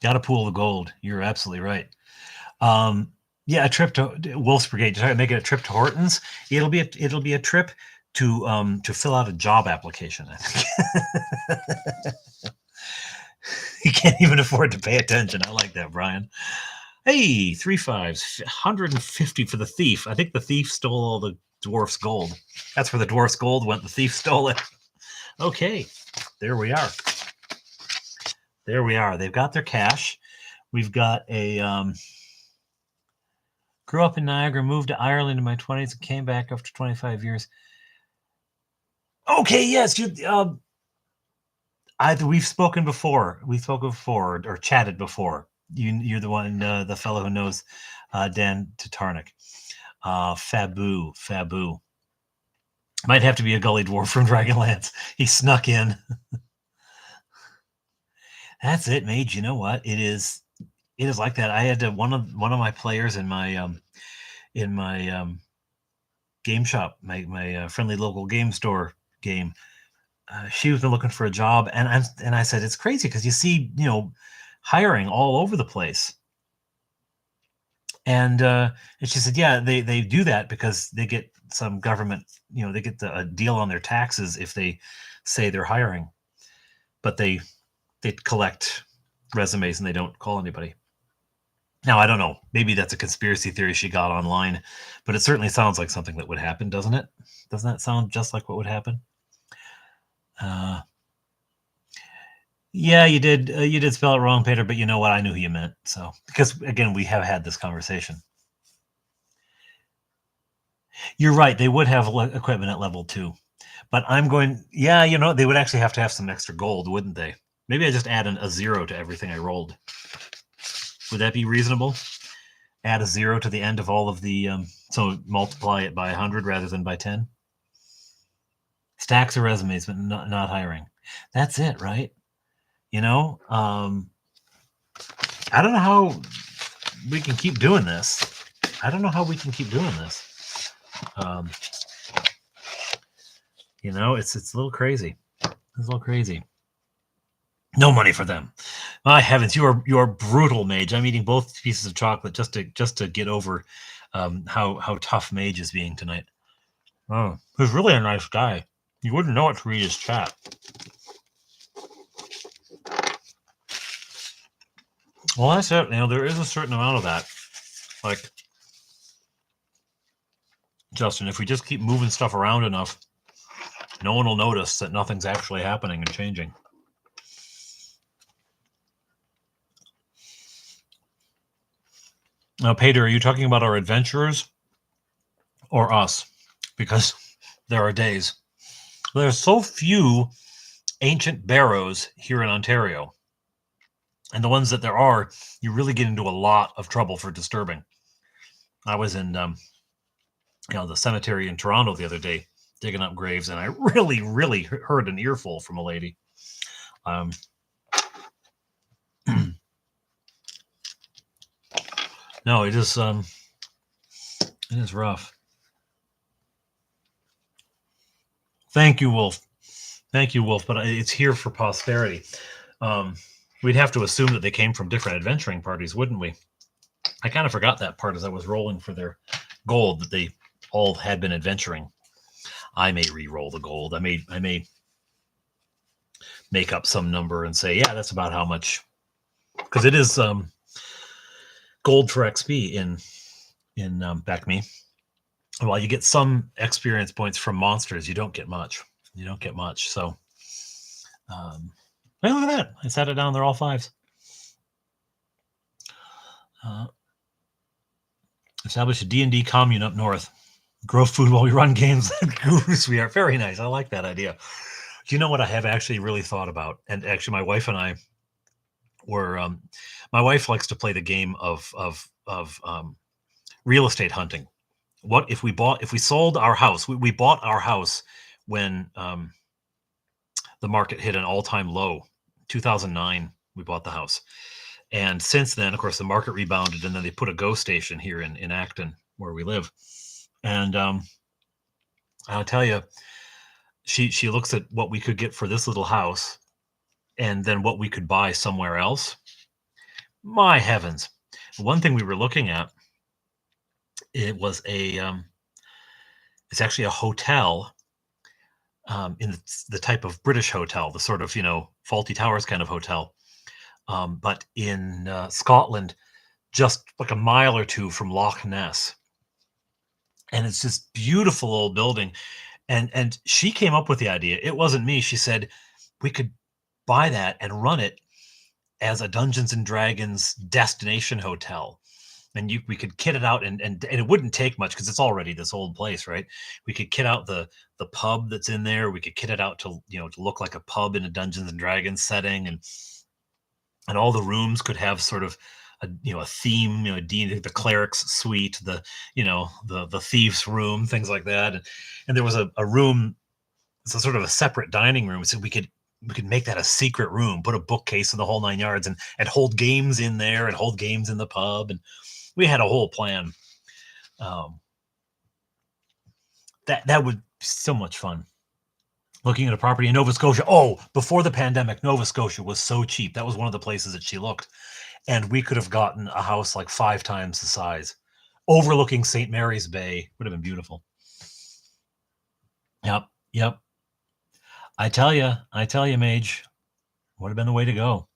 Got to pool the gold. You're absolutely right. Yeah, a trip to Wolf's Brigade. To try to make it a trip to Hortons. It'll be a trip to fill out a job application. I think. You can't even afford to pay attention. I like that, Brian. Hey, 3 5s, 150 for the thief. I think the thief stole all the dwarf's gold. That's where the dwarf's gold went. The thief stole it. Okay, there we are. They've got their cash. We've got a grew up in Niagara, moved to Ireland in my 20s, and came back after 25 years. Okay, yes, we've spoken before. Or chatted before. You're the one, the fellow who knows Dan Tatarnik. Fabu. Might have to be a gully dwarf from Dragonlance. He snuck in. That's it, mage. You know what? It is like that. I had one of my players in my game shop, my friendly local game store game. She was looking for a job, and I said it's crazy because you see hiring all over the place. And she said, yeah, they do that because they get some government, they get a deal on their taxes if they say they're hiring, but they collect resumes and they don't call anybody. Now, I don't know. Maybe that's a conspiracy theory she got online, but it certainly sounds like something that would happen, doesn't it? Doesn't that sound just like what would happen? Yeah, you did. You did spell it wrong, Peter, but you know what? I knew who you meant. So, because again, we have had this conversation. You're right. They would have equipment at level 2, but I'm going. Yeah, they would actually have to have some extra gold, wouldn't they? Maybe I just add a 0 to everything I rolled. Would that be reasonable? Add a 0 to the end of all of the. So multiply it by 100 rather than by 10. Stacks of resumes, but not hiring. That's it, right? I don't know how we can keep doing this. It's a little crazy. It's a little crazy. No money for them. My heavens, you are brutal, Mage. I'm eating both pieces of chocolate just to get over how tough Mage is being tonight. Oh, he's really a nice guy. You wouldn't know it to read his chat. Well, that's it. There is a certain amount of that. Like, Justin, if we just keep moving stuff around enough, no one will notice that nothing's actually happening and changing. Now, Peter, are you talking about our adventurers or us? Because there are days. There's so few ancient barrows here in Ontario. And the ones that there are, you really get into a lot of trouble for disturbing. I was in, the cemetery in Toronto the other day, digging up graves, and I really, really heard an earful from a lady. No, it is rough. Thank you, Wolf. But it's here for posterity. We'd have to assume that they came from different adventuring parties, wouldn't we? I kind of forgot that part as I was rolling for their gold, that they all had been adventuring. I may re-roll the gold. I may make up some number and say, yeah, that's about how much, because it is gold for XP in BECMI. While you get some experience points from monsters, you don't get much. So, hey, look at that! I sat it down. They're all 5s. Establish a D&D commune up north. Grow food while we run games. Gurus we are. Very nice. I like that idea. Do you know what I have actually really thought about? And actually, my wife and I were. My wife likes to play the game of real estate hunting. What if we sold our house? We bought our house when the market hit an all-time low. 2009, we bought the house. And since then, of course, the market rebounded, and then they put a GO station here in Acton, where we live. And I'll tell you, she looks at what we could get for this little house and then what we could buy somewhere else. My heavens. One thing we were looking at, it was it's actually a hotel in the type of British hotel, the sort of, Fawlty Towers kind of hotel. But in Scotland, just like a mile or two from Loch Ness. And it's this beautiful old building. And she came up with the idea. It wasn't me. She said, we could buy that and run it as a Dungeons and Dragons destination hotel. And we could kit it out, and it wouldn't take much because it's already this old place, right? We could kit out the pub that's in there. We could kit it out to to look like a pub in a Dungeons and Dragons setting, and all the rooms could have sort of a theme, the cleric's suite, the thief's room, things like that. And there was a room, it's a sort of a separate dining room, so we could make that a secret room, put a bookcase in the whole 9 yards, and hold games in there and hold games in the pub. And we had a whole plan. That would be so much fun. Looking at a property in Nova Scotia. Oh, before the pandemic, Nova Scotia was so cheap. That was one of the places that she looked. And we could have gotten a house like 5 times the size, overlooking St. Mary's Bay. Would have been beautiful. Yep, yep. I tell you, Mage, would have been the way to go.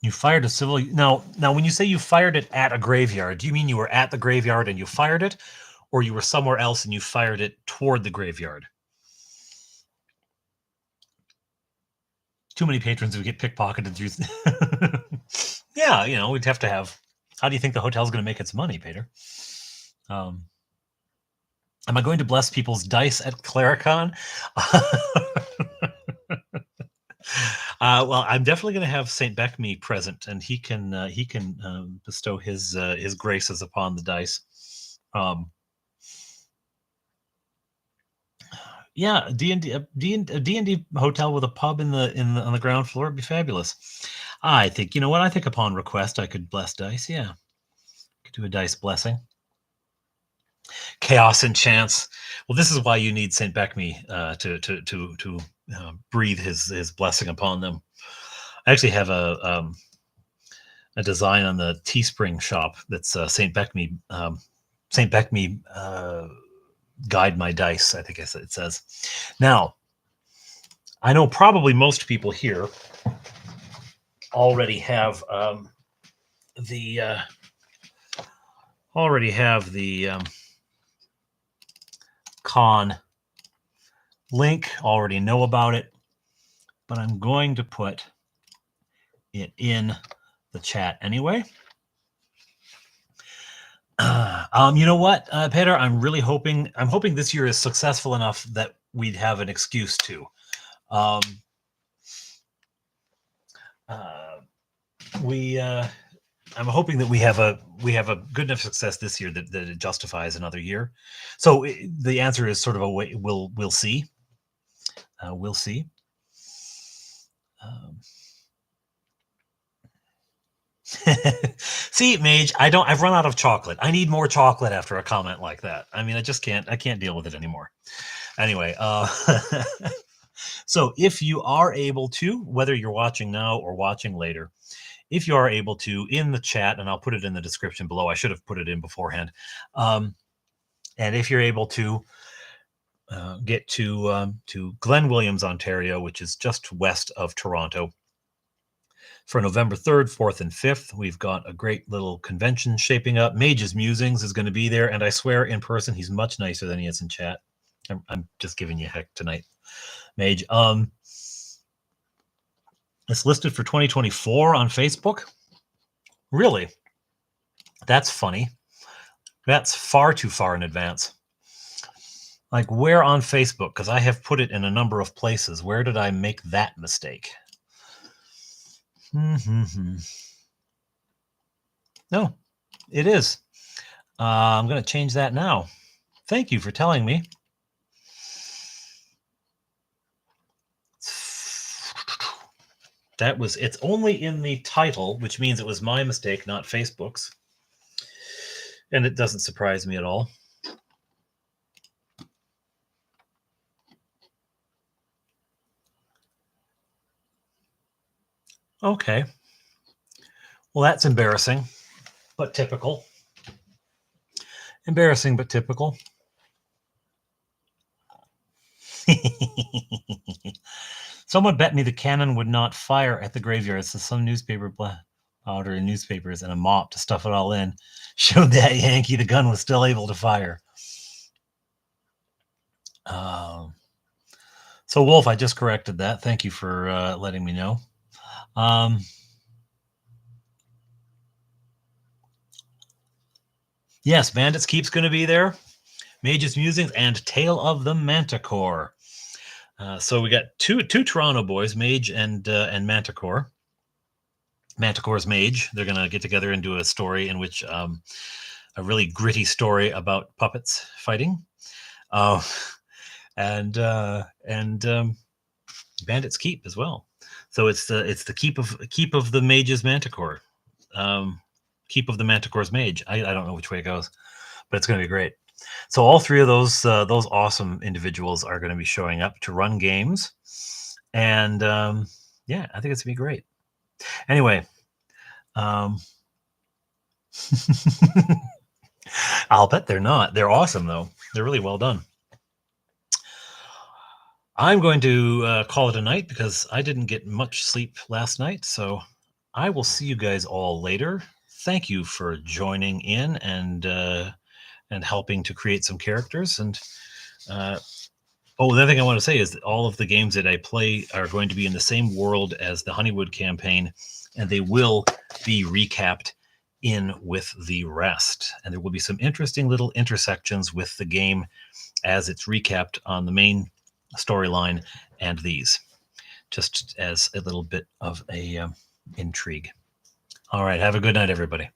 You fired a civil. Now, when you say you fired it at a graveyard, do you mean you were at the graveyard and you fired it, or you were somewhere else and you fired it toward the graveyard? Too many patrons would get pickpocketed through. Yeah, we'd have to have. How do you think the hotel's going to make its money, Peter? Am I going to bless people's dice at CleriCon? Well, I'm definitely going to have Saint BECMI present, and he can bestow his graces upon the dice. Yeah, D&D hotel with a pub on the ground floor would be fabulous. I think, I think upon request I could bless dice. Yeah, could do a dice blessing. Chaos and chance. Well, this is why you need Saint BECMI to breathe his blessing upon them. I actually have a design on the Teespring shop that's Saint BECMI. Saint BECMI guide my dice, I think it says. Now, I know probably most people here already have the con link, already know about it, but I'm going to put it in the chat anyway. You know what, Peter? I'm hoping this year is successful enough that we'd have an excuse to. I'm hoping that we have a good enough success this year that it justifies another year. So the answer is sort of a way. We'll see. We'll see. See, Mage, I've run out of chocolate. I need more chocolate after a comment like that. I mean, I can't deal with it anymore. Anyway, so if you are able to, whether you're watching now or watching later, if you are able to, in the chat, and I'll put it in the description below. I should have put it in beforehand. And if you're able to get to Glen Williams, Ontario, which is just west of Toronto, for November 3rd, 4th, and 5th, we've got a great little convention shaping up. Mage's Musings is going to be there, and I swear, in person, he's much nicer than he is in chat. I'm just giving you heck tonight, Mage. It's listed for 2024 on Facebook. Really? That's funny. That's far too far in advance. Like, where on Facebook? Because I have put it in a number of places. Where did I make that mistake? No, it is. I'm going to change that now. Thank you for telling me. It's only in the title, which means it was my mistake, not Facebook's. And it doesn't surprise me at all. Okay. Well, that's embarrassing, but typical. Embarrassing, but typical. Someone bet me the cannon would not fire at the graveyard, so some newspaper powder in newspapers and a mop to stuff it all in showed that Yankee the gun was still able to fire. So, Wolf, I just corrected that. Thank you for letting me know. Yes, Bandits Keep's going to be there. Mage's Musings and Tale of the Manticore. So we got two Toronto boys, Mage and Manticore. Manticore's Mage. They're going to get together and do a story in which a really gritty story about puppets fighting. And Bandits Keep as well. So it's the keep of the Mage's Manticore. Keep of the Manticore's Mage. I don't know which way it goes, but it's going to be great. So all three of those awesome individuals are going to be showing up to run games, and yeah, I think it's going to be great. Anyway, I'll bet they're not. They're awesome though. They're really well done. I'm going to call it a night because I didn't get much sleep last night. So I will see you guys all later. Thank you for joining in and helping to create some characters. And oh, the other thing I want to say is that all of the games that I play are going to be in the same world as the Honeywood campaign, and they will be recapped in with the rest. And there will be some interesting little intersections with the game as it's recapped on the main storyline and these, just as a little bit of a intrigue. All right, have a good night, everybody.